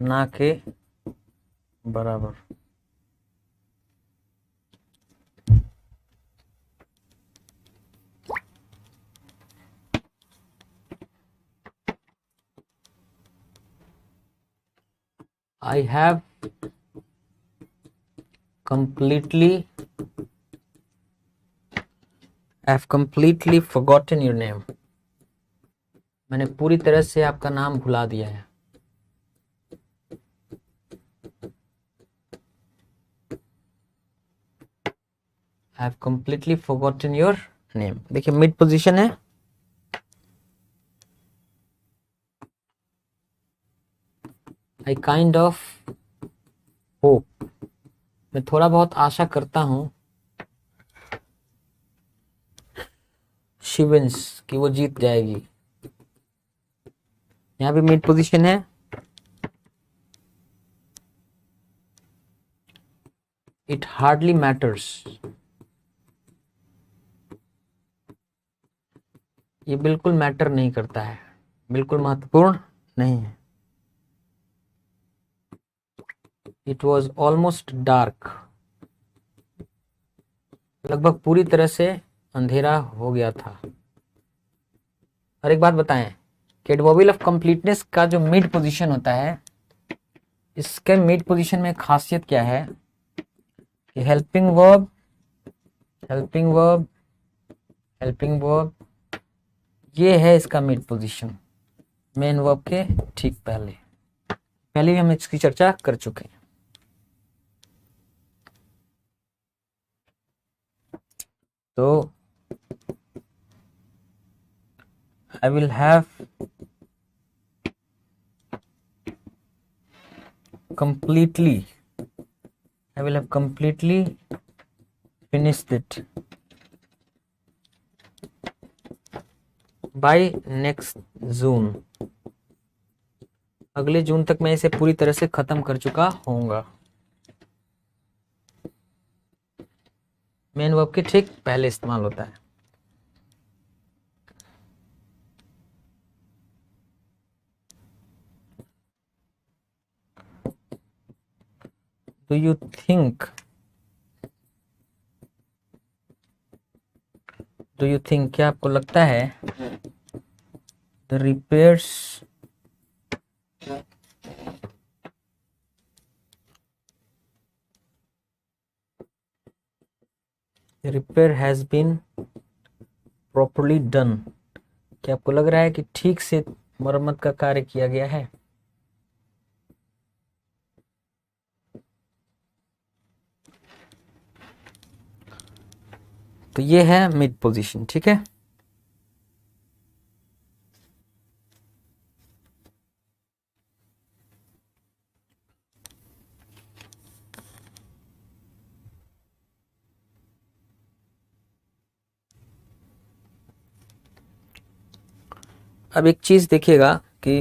ना के बराबर. I have completely forgotten your name. मैंने पूरी तरह से आपका नाम भुला दिया है. I have completely forgotten your name. देखिए मिड पोजीशन है. I kind of hope, मैं थोड़ा बहुत आशा करता हूं, she wins, कि वो जीत जाएगी. यहां भी मिड पोजीशन है. It hardly matters, ये बिल्कुल मैटर नहीं करता है, बिल्कुल महत्वपूर्ण नहीं है. It was almost dark, लगभग पूरी तरह से अंधेरा हो गया था. और एक बात बताएं कि एडवर्बियल ऑफ कंप्लीटनेस का जो मिड पोजीशन होता है, इसके मिड पोजीशन में खासियत क्या है कि हेल्पिंग वर्ब, ये है इसका मिड पोजीशन मेन वर्ब के ठीक पहले भी हम इसकी चर्चा कर चुके हैं. तो I will have completely finished it by next June. अगले जून तक मैं इसे पूरी तरह से खत्म कर चुका होऊंगा। मेन वर्ब के ठीक पहले इस्तेमाल होता है। Do you think क्या आपको लगता है the repair has been properly done? क्या आपको लग रहा है कि ठीक से मरम्मत का कार्य किया गया है? तो ये है मिड पोजीशन, ठीक है। अब एक चीज देखिएगा कि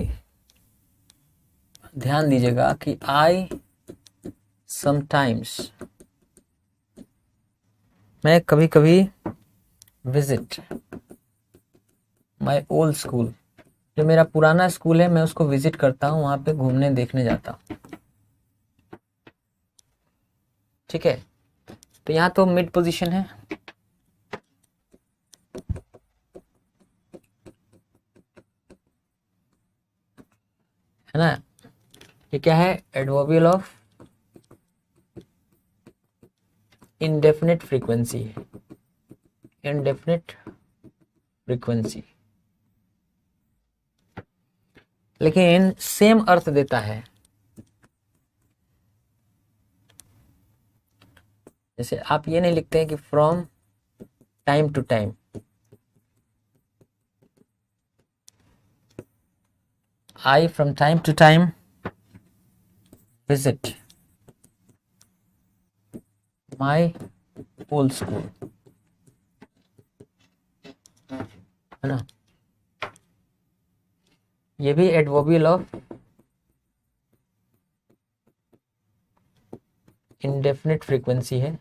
ध्यान दीजिएगा कि आई समटाइम्स, मैं कभी कभी विजिट माई ओल्ड स्कूल, जो मेरा पुराना स्कूल है मैं उसको विजिट करता हूँ, वहां पे घूमने देखने जाता हूँ, ठीक है। तो यहाँ तो मिड पोजीशन है ना। ये क्या है? Adverbial of indefinite frequency, indefinite frequency, लेकिन सेम अर्थ देता है। जैसे आप ये नहीं लिखते हैं कि from time to time, I from time to time visit my old school, है ना। ये भी एडवर्बियल ऑफ इंडेफिनिट फ्रीक्वेंसी है,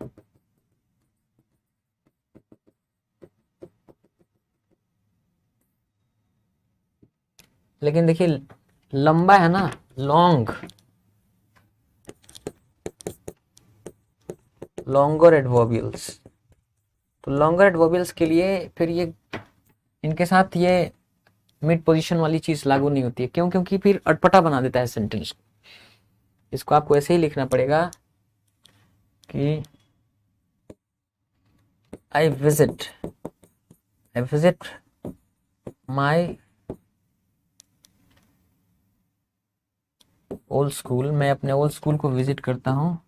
लेकिन देखिए लंबा है ना, लॉन्ग, लॉन्गर एडवर्बियल्स। तो लॉन्गर एडवर्बियल्स के लिए फिर ये इनके साथ ये मिड पोजीशन वाली चीज लागू नहीं होती है। क्यों? क्योंकि फिर अटपटा बना देता है सेंटेंस को। इसको आपको ऐसे ही लिखना पड़ेगा कि आई विजिट माई ओल्ड स्कूल, मैं अपने ओल्ड स्कूल को विजिट करता हूँ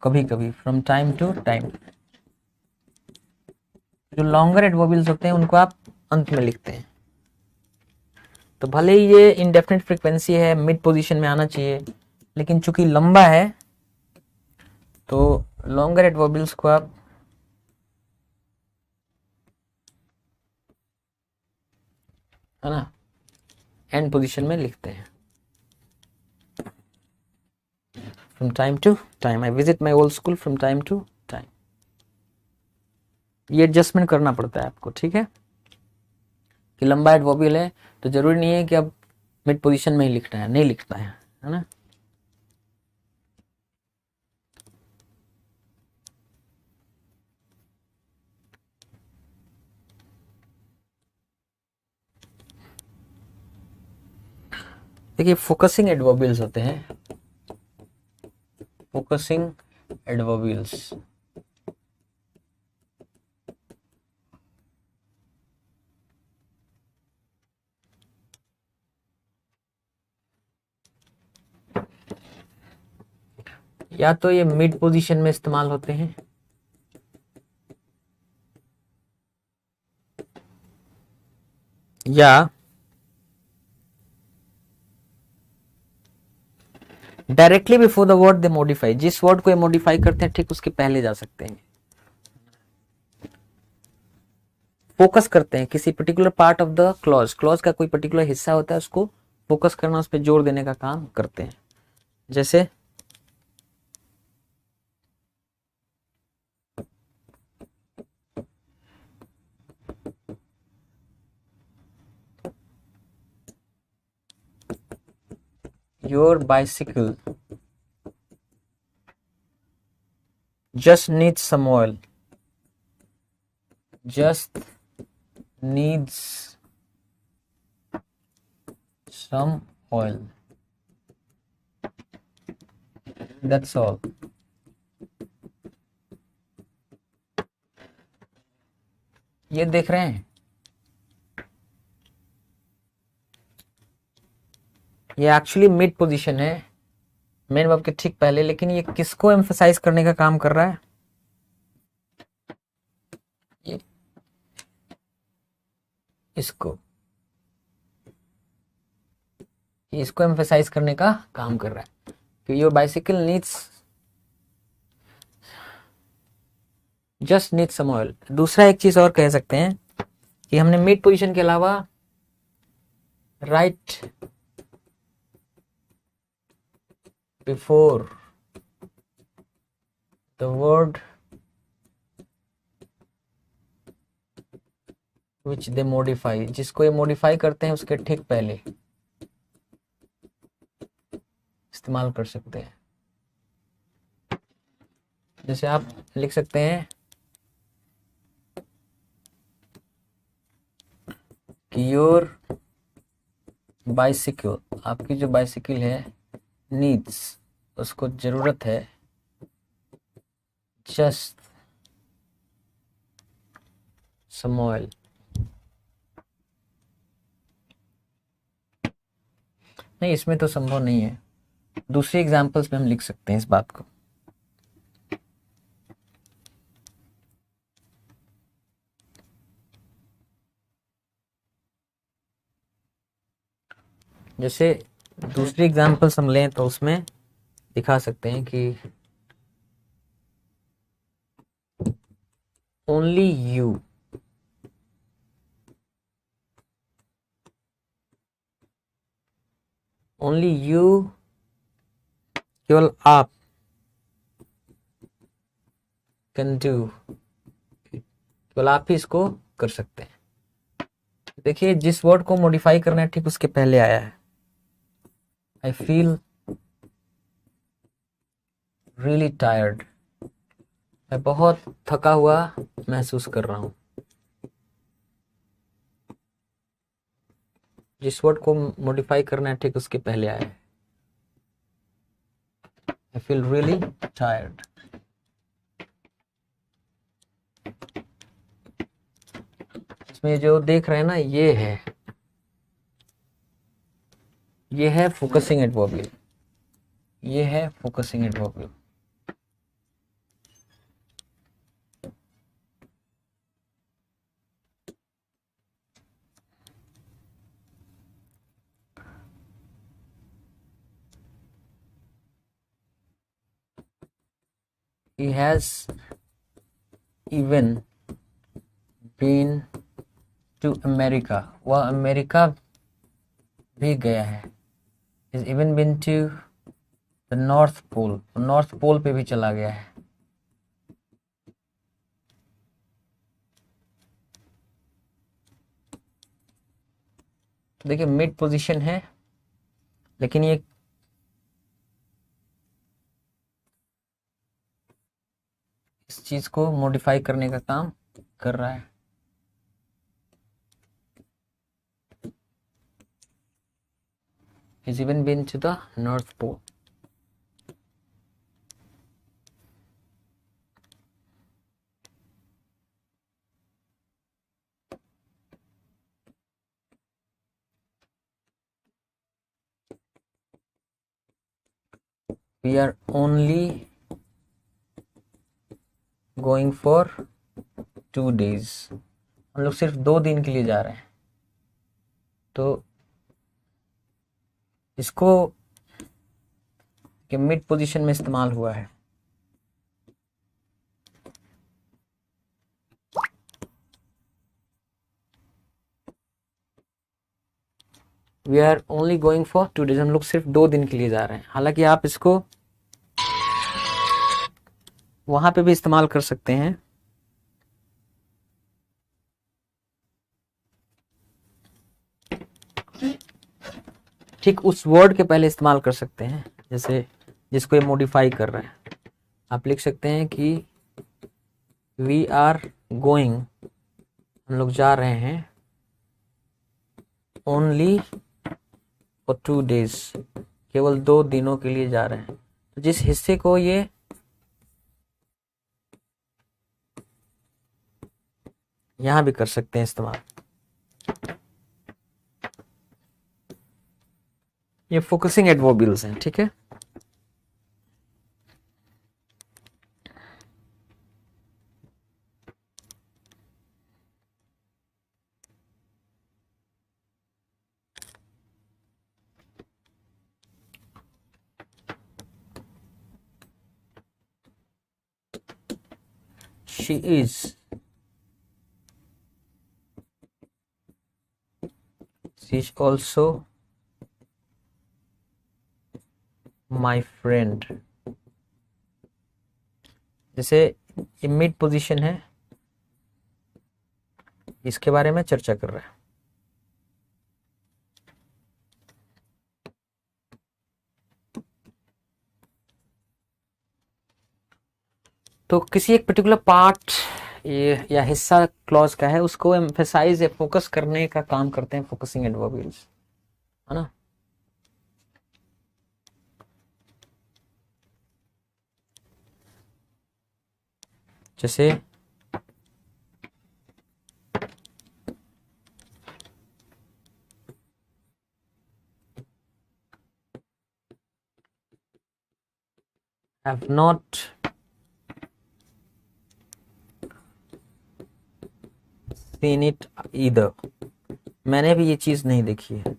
कभी कभी, फ्रॉम टाइम टू टाइम। जो लॉन्गर एडवर्बियल्स होते हैं उनको आप अंत में लिखते हैं। तो भले ही ये इंडेफिनिट फ्रीक्वेंसी है, मिड पोजीशन में आना चाहिए, लेकिन चूंकि लंबा है तो लॉन्गर एडवर्बियल्स को आप है ना एंड पोजीशन में लिखते हैं। From time to time, I visit my old school from time to time. ये एडजस्टमेंट करना पड़ता है आपको, ठीक है। कि लंबा एडवर्बियल है तो जरूरी नहीं है कि अब मिड पोजीशन में ही लिखना है, नहीं लिखना है ना। देखिए फोकसिंग एडवर्बियल्स होते हैं, फोकसिंग एडवर्बियल्स। या तो ये मिड पोजीशन में इस्तेमाल होते हैं, या directly before the word they modify, जिस वर्ड को ये मॉडिफाई करते हैं ठीक उसके पहले जा सकते हैं। फोकस करते हैं किसी particular part of the clause, clause का कोई पर्टिकुलर हिस्सा होता है उसको फोकस करना, उस पर जोर देने का काम करते हैं। जैसे your bicycle just needs some oil, just needs some oil, that's all। ये देख रहे हैं, ये एक्चुअली मिड पोजीशन है मेन वर्ब के ठीक पहले, लेकिन ये किसको एम्फसाइज करने का काम कर रहा है? ये इसको एम्फसाइज करने का काम कर रहा है कि your bicycle needs just need some oil. दूसरा एक चीज और कह सकते हैं कि हमने मिड पोजीशन के अलावा right before the word which they modify, जिसको ये मॉडिफाई करते हैं उसके ठीक पहले इस्तेमाल कर सकते हैं। जैसे आप लिख सकते हैं कि योर बाइसिकल, आपकी जो बाइसिकल है, नीड्स, उसको जरूरत है, जस्ट सम ऑयल। नहीं, इसमें तो संभव नहीं है, दूसरे एग्जाम्पल्स में हम लिख सकते हैं इस बात को। जैसे दूसरी एग्जाम्पल्स हम लें तो उसमें दिखा सकते हैं कि ओनली यू, ओनली यू, केवल आप, कैन डू, केवल आप ही इसको कर सकते हैं। देखिए जिस वर्ड को मॉडिफाई करना है ठीक उसके पहले आया है। आई फील रियली टायर्ड, मैं बहुत थका हुआ महसूस कर रहा हूं। जिस वर्ड को मॉडिफाई करना है ठीक उसके पहले आया है। I feel really tired. इसमें जो देख रहे हैं ना, ये है फोकसिंग एडवर्बियल, ये है focusing adverbial. He has even been to America, वह अमेरिका भी गया है। He's even been to the North Pole, North Pole पे भी चला गया है। देखिए मिड पोजीशन है, लेकिन ये इस चीज को मॉडिफाई करने का काम कर रहा है। He's even been to the North Pole. We are only going for 2 days, हम लोग सिर्फ 2 दिन के लिए जा रहे हैं। तो इसको कि मिड पोजीशन में इस्तेमाल हुआ है। We are only going for 2 days, हम लोग सिर्फ 2 दिन के लिए जा रहे हैं। हालांकि आप इसको वहां पे भी इस्तेमाल कर सकते हैं। ठीक उस वर्ड के पहले इस्तेमाल कर सकते हैं, जैसे जिसको ये मॉडिफाई कर रहे हैं। आप लिख सकते हैं कि वी आर गोइंग, हम लोग जा रहे हैं, ओनली फॉर 2 days, केवल 2 दिनों के लिए जा रहे हैं। तो जिस हिस्से को ये यहां भी कर सकते हैं इस्तेमाल। ये फोकसिंग एडवर्बियल्स हैं, ठीक है। She is, she is also my friend। जैसे ये मिड पोजीशन है, इसके बारे में चर्चा कर रहा है। तो किसी एक पर्टिकुलर पार्ट ये या हिस्सा क्लॉज का है, उसको एम्फेसाइज या फोकस करने का काम करते हैं फोकसिंग एडवर्बियल्स, है ना। जैसे have not seen it either, मैंने भी ये चीज नहीं देखी है।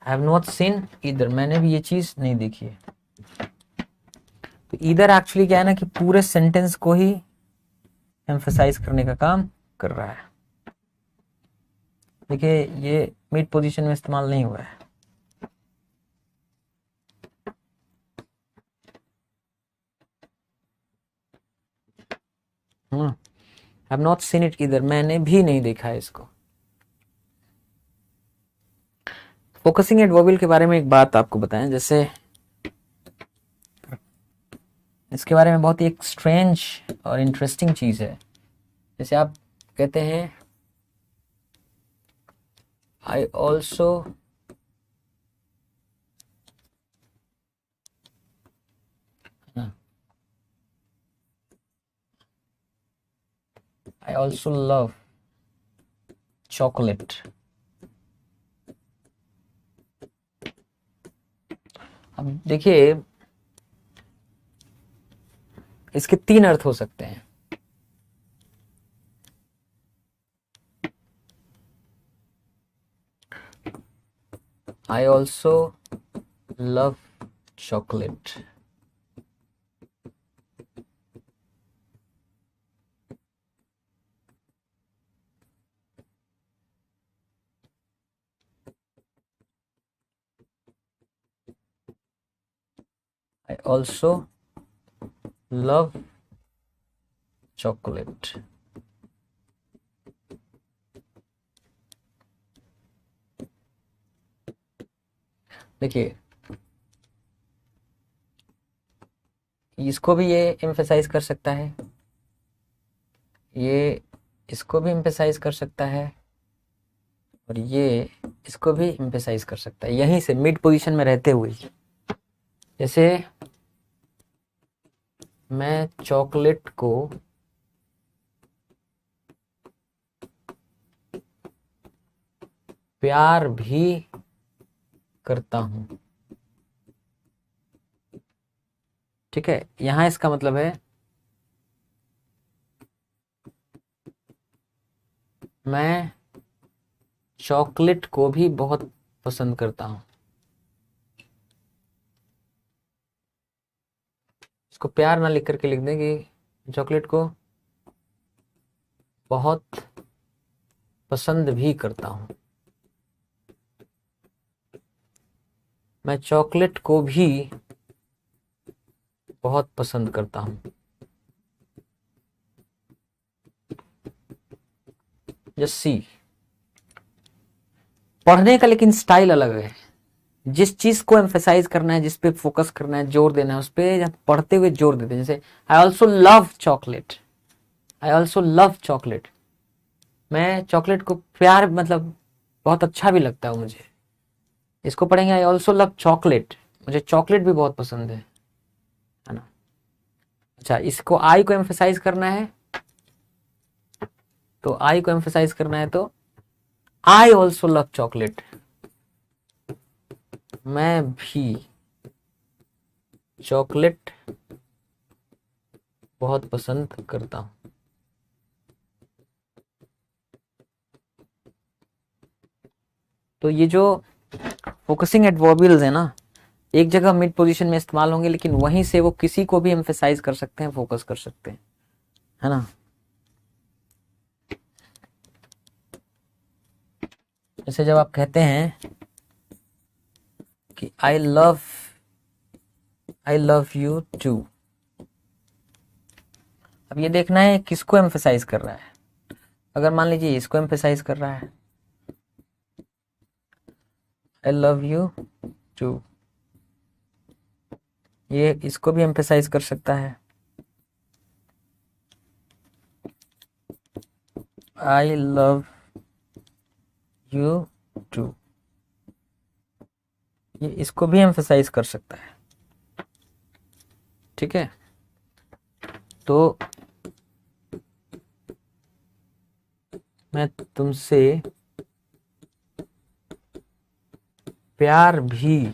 have not seen either, मैंने भी ये चीज नहीं देखी है। तो इधर एक्चुअली क्या है ना कि पूरे सेंटेंस को ही एम्फसाइज करने का काम कर रहा है। देखिए ये मिड पोजीशन में इस्तेमाल नहीं हुआ है। हैव नॉट सीन इट इधर, मैंने भी नहीं देखा है इसको। फोकसिंग एडवर्बियल के बारे में एक बात आपको बताएं, जैसे इसके बारे में बहुत ही एक स्ट्रेंज और इंटरेस्टिंग चीज है। जैसे आप कहते हैं I also I also love chocolate। अब देखिए इसके 3 अर्थ हो सकते हैं। I also love chocolate। I also love chocolate। देखिए इसको भी ये एम्फेसाइज कर सकता है, ये इसको भी एम्फेसाइज कर सकता है, और ये इसको भी एम्फेसाइज कर सकता है, यहीं से मिड पोजीशन में रहते हुए। जैसे मैं चॉकलेट को प्यार भी करता हूं, ठीक है। यहां इसका मतलब है मैं चॉकलेट को भी बहुत पसंद करता हूँ। इसको प्यार ना लिख करके लिख दें कि चॉकलेट को बहुत पसंद भी करता हूँ। मैं चॉकलेट को भी बहुत पसंद करता हूँ। जस्ट सी, पढ़ने का लेकिन स्टाइल अलग है। जिस चीज को एम्फेसाइज करना है, जिस पे फोकस करना है, जोर देना है, उस पे पढ़ते हुए जोर देते हैं। जैसे I also love chocolate, I also love chocolate. मैं चॉकलेट को प्यार, मतलब बहुत अच्छा भी लगता है मुझे। इसको पढ़ेंगे आई ऑल्सो लव चॉकलेट, मुझे चॉकलेट भी बहुत पसंद है ना। अच्छा, इसको आई को एम्फेसाइज करना है, तो आई को एम्फेसाइज करना है तो आई ऑल्सो लव चॉकलेट, मैं भी चॉकलेट बहुत पसंद करता हूं। तो ये जो फोकसिंग एडवर्बियल्स है ना, एक जगह मिड पोजीशन में इस्तेमाल होंगे, लेकिन वहीं से वो किसी को भी एम्फेसाइज कर सकते हैं, फोकस कर सकते हैं, है ना। जैसे जब आप कहते हैं कि आई लव यू टू, अब ये देखना है किसको एम्फेसाइज कर रहा है। अगर मान लीजिए इसको एम्फेसाइज कर रहा है, आई लव यू टू, ये इसको भी एम्फेसाइज कर सकता है, आई लव यू टू, ये इसको भी एम्फेसाइज कर सकता है। ठीक है, तो मैं तुमसे प्यार भी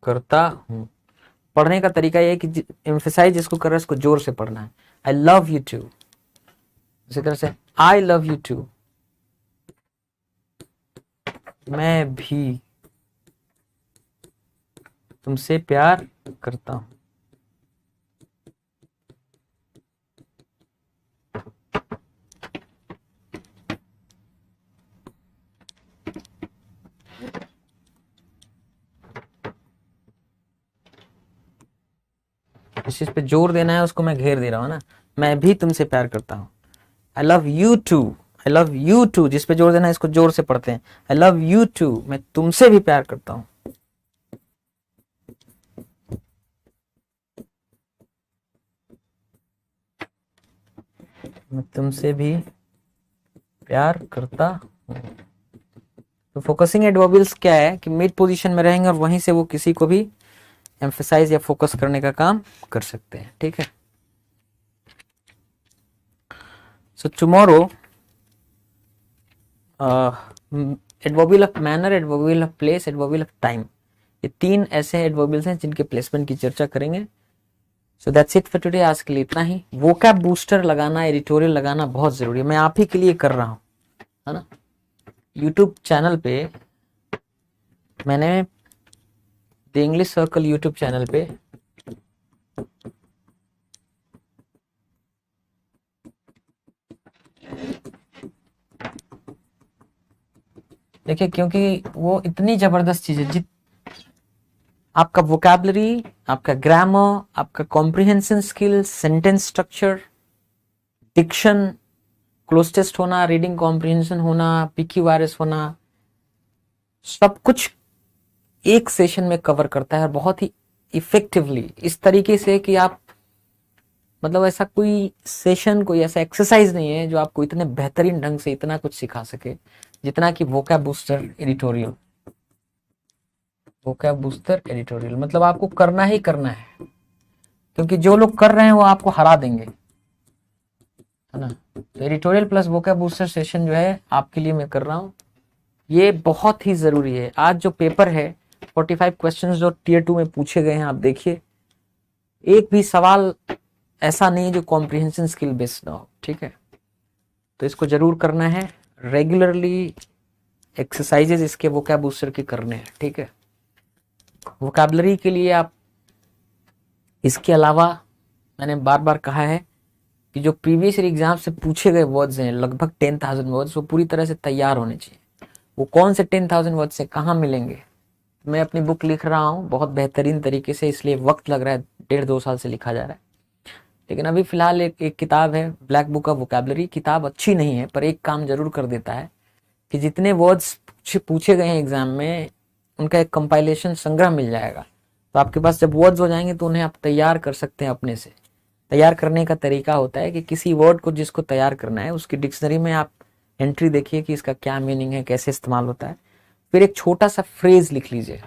करता हूं। पढ़ने का तरीका यह है कि एम्फेसाइज जिसको कर रहा है उसको जोर से पढ़ना है। आई लव यू टू, इसी तरह से आई लव यू टू, मैं भी तुमसे प्यार करता हूं। इस चीज पे जोर देना है, उसको मैं घेर दे रहा हूं ना, मैं भी तुमसे प्यार करता हूं। I love you too, I love you too, जिस पे जोर देना है इसको जोर से पढ़ते हैं। आई लव यू टू, मैं तुमसे भी प्यार करता हूं। मैं तुमसे भी प्यार करता हूं। तो फोकसिंग एडवर्बियल्स क्या है कि मिड पोजीशन में रहेंगे और वहीं से वो किसी को भी एम्फेसाइज या फोकस करने का काम कर सकते हैं। ठीक है, so tomorrow adverbial of manner, adverbial of place, adverbial of time, ये तीन ऐसे एडवर्बियल्स हैं जिनके प्लेसमेंट की चर्चा करेंगे। So that's it for today, आज के लिए इतना ही। वोकैब बूस्टर लगाना, एडिटोरियल लगाना बहुत जरूरी है, मैं आप ही के लिए कर रहा हूं, है ना। यूट्यूब चैनल पे मैंने the English circle YouTube channel पे देखिए, क्योंकि वो इतनी जबरदस्त चीज है, आपका वोकैबुलरी, आपका ग्रामर, आपका comprehension skill, sentence structure, diction, cloze test होना, रीडिंग कॉम्प्रिहेंशन होना, PQRS होना, सब कुछ एक सेशन में कवर करता है और बहुत ही इफेक्टिवली, इस तरीके से कि आप, मतलब ऐसा कोई सेशन, कोई ऐसा एक्सरसाइज नहीं है जो आपको इतने बेहतरीन ढंग से इतना कुछ सिखा सके जितना कि vocab booster editorial. Vocab booster editorial मतलब आपको करना ही करना है, क्योंकि जो लोग कर रहे हैं वो आपको हरा देंगे, है ना। तो editorial plus vocab booster session जो है आपके लिए मैं कर रहा हूँ, ये बहुत ही जरूरी है। आज जो पेपर है 45 क्वेश्चंस जो टियर 2 में पूछे गए हैं, आप देखिए एक भी सवाल ऐसा नहीं है जो कॉम्प्रिहेंशन स्किल बेस्ड ना हो। ठीक है, तो इसको जरूर करना है रेगुलरली, एक्सरसाइजेज इसके वोकैब बूस्टर के करने हैं, ठीक है। वोकैबलरी के लिए आप इसके अलावा मैंने बार बार कहा है कि जो प्रीवियस ईयर एग्जाम से पूछे गए वर्ड्स हैं लगभग 10,000 वर्ड्स, वो पूरी तरह से तैयार होने चाहिए। वो कौन से 10,000 वर्ड्स से कहाँ मिलेंगे, मैं अपनी बुक लिख रहा हूँ बहुत बेहतरीन तरीके से, इसलिए वक्त लग रहा है, 1.5-2 साल से लिखा जा रहा है। लेकिन अभी फिलहाल एक किताब है ब्लैक बुक ऑफ वोकैबलरी। किताब अच्छी नहीं है पर एक काम जरूर कर देता है कि जितने वर्ड्स पूछे गए हैं एग्जाम में उनका एक कंपाइलेशन संग्रह मिल जाएगा। तो आपके पास जब वर्ड्स हो जाएंगे तो उन्हें आप तैयार कर सकते हैं अपने से। तैयार करने का तरीका होता है कि किसी वर्ड को जिसको तैयार करना है उसकी डिक्शनरी में आप एंट्री देखिए कि इसका क्या मीनिंग है, कैसे इस्तेमाल होता है। फिर एक छोटा सा फ्रेज लिख लीजिए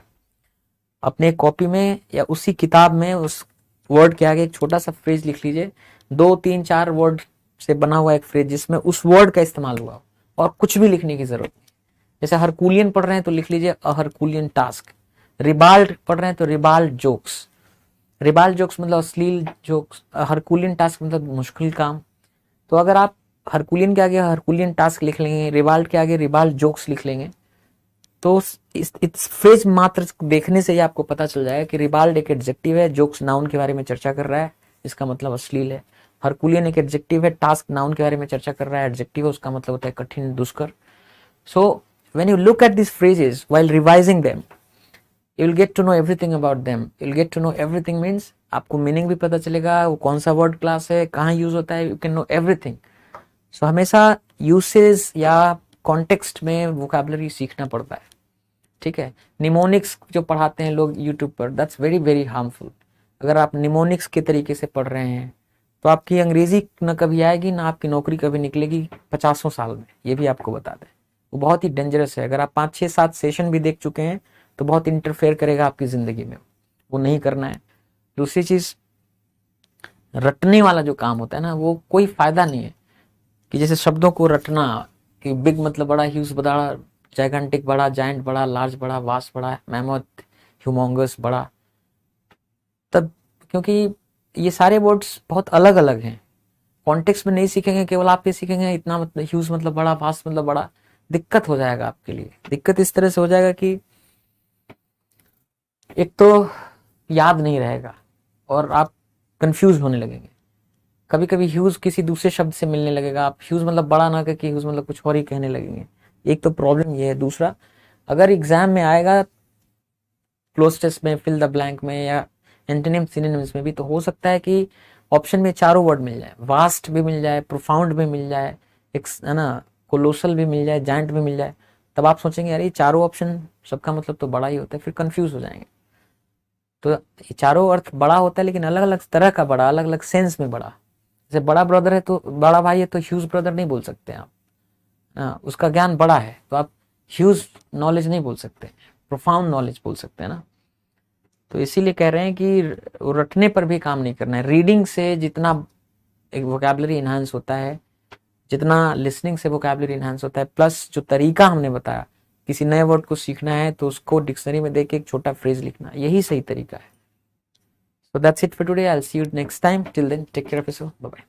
अपने कॉपी में या उसी किताब में, उस वर्ड के आगे एक छोटा सा फ्रेज लिख लीजिए, 2-3-4 वर्ड से बना हुआ एक फ्रेज जिसमें उस वर्ड का इस्तेमाल हुआ और कुछ भी लिखने की जरूरत नहीं। जैसे हरकुलियन पढ़ रहे हैं तो लिख लीजिए अ हरकुलियन टास्क। रिबाल्ड पढ़ रहे हैं तो रिबाल्ड जोक्स। रिबाल्ड जोक्स मतलब अश्लील जोक्स। हरकुलियन टास्क मतलब मुश्किल काम। तो अगर आप हरकुलियन के आगे हरकुलियन टास्क लिख लेंगे, रिबाल्ड के आगे रिबाल्ड जोक्स लिख लेंगे, तो इस फ्रेज मात्र देखने से ही आपको पता चल जाएगा कि रिबाल्ड एक एडजेक्टिव है, जोक्स नाउन के बारे में चर्चा कर रहा है, इसका मतलब अश्लील है। हरकुलियन एक एडजेक्टिव है, टास्क नाउन के बारे में चर्चा कर रहा है, एडजेक्टिव है, उसका मतलब होता है कठिन, दुष्कर। So when you look at this phrases while revising them, you will get to know everything about them. You will get to know everything means आपको मीनिंग भी पता चलेगा, वो कौन सा वर्ड क्लास है, कहाँ यूज होता है, यू कैन नो एवरीथिंग। सो हमेशा यूसेज या कॉन्टेक्स्ट में वोकैबुलरी सीखना पड़ता है, ठीक है। निमोनिक्स जो पढ़ाते हैं लोग यूट्यूब पर, दैट्स वेरी वेरी हार्मफुल। अगर आप निमोनिक्स के तरीके से पढ़ रहे हैं तो आपकी अंग्रेजी न कभी आएगी, ना आपकी नौकरी कभी निकलेगी 50 साल में, ये भी आपको बता दें। वो बहुत ही डेंजरस है। अगर आप 5-6-7 सेशन भी देख चुके हैं तो बहुत इंटरफेयर करेगा आपकी जिंदगी में, वो नहीं करना है। दूसरी चीज, रटने वाला जो काम होता है ना, वो कोई फायदा नहीं है। कि जैसे शब्दों को रटना, कि बिग मतलब बड़ा, ह्यूज बड़ा, जाइगेंटिक बड़ा, जायंट बड़ा, लार्ज बड़ा, वास्ट बड़ा, मैमोथ, ह्यूमोंगस बड़ा, तब क्योंकि ये सारे वर्ड्स बहुत अलग अलग हैं। कॉन्टेक्स्ट में नहीं सीखेंगे, केवल आप ये सीखेंगे इतना मतलब ह्यूज मतलब बड़ा, वास्ट मतलब बड़ा, दिक्कत हो जाएगा आपके लिए। दिक्कत इस तरह से हो जाएगा कि एक तो याद नहीं रहेगा और आप कंफ्यूज होने लगेंगे। कभी कभी ह्यूज किसी दूसरे शब्द से मिलने लगेगा, आप ह्यूज मतलब बड़ा ना करके ह्यूज मतलब कुछ और ही कहने लगेंगे। एक तो प्रॉब्लम ये है। दूसरा, अगर एग्जाम में आएगा क्लोज टेस्ट में, फिल द ब्लैंक में या एंटोनिम सिनोनिम्स में भी, तो हो सकता है कि ऑप्शन में चारों वर्ड मिल जाए, वास्ट भी मिल जाए, प्रोफाउंड भी मिल जाए, एक है ना, कोलोसल भी मिल जाए, जायंट भी मिल जाए। तब आप सोचेंगे यार ये चारों ऑप्शन सबका मतलब तो बड़ा ही होता है, फिर कंफ्यूज हो जाएंगे। तो ये चारों अर्थ बड़ा होता है, लेकिन अलग अलग तरह का बड़ा, अलग अलग सेंस में बड़ा। जैसे बड़ा ब्रदर है तो बड़ा भाई है तो ह्यूज ब्रदर नहीं बोल सकते आप, हाँ, उसका ज्ञान बड़ा है तो आप ह्यूज नॉलेज नहीं बोल सकते, प्रोफाउंड नॉलेज बोल सकते हैं ना। तो इसीलिए कह रहे हैं कि रटने पर भी काम नहीं करना है। रीडिंग से जितना एक वोकैबुलरी इन्हांस होता है, जितना लिसनिंग से वोकैबुलरी इन्हांस होता है, प्लस जो तरीका हमने बताया, किसी नए वर्ड को सीखना है तो उसको डिक्शनरी में देख के एक छोटा फ्रेज लिखना, यही सही तरीका है। So that's it for today. I'll see you next time. Till then, take care of yourself. Bye bye.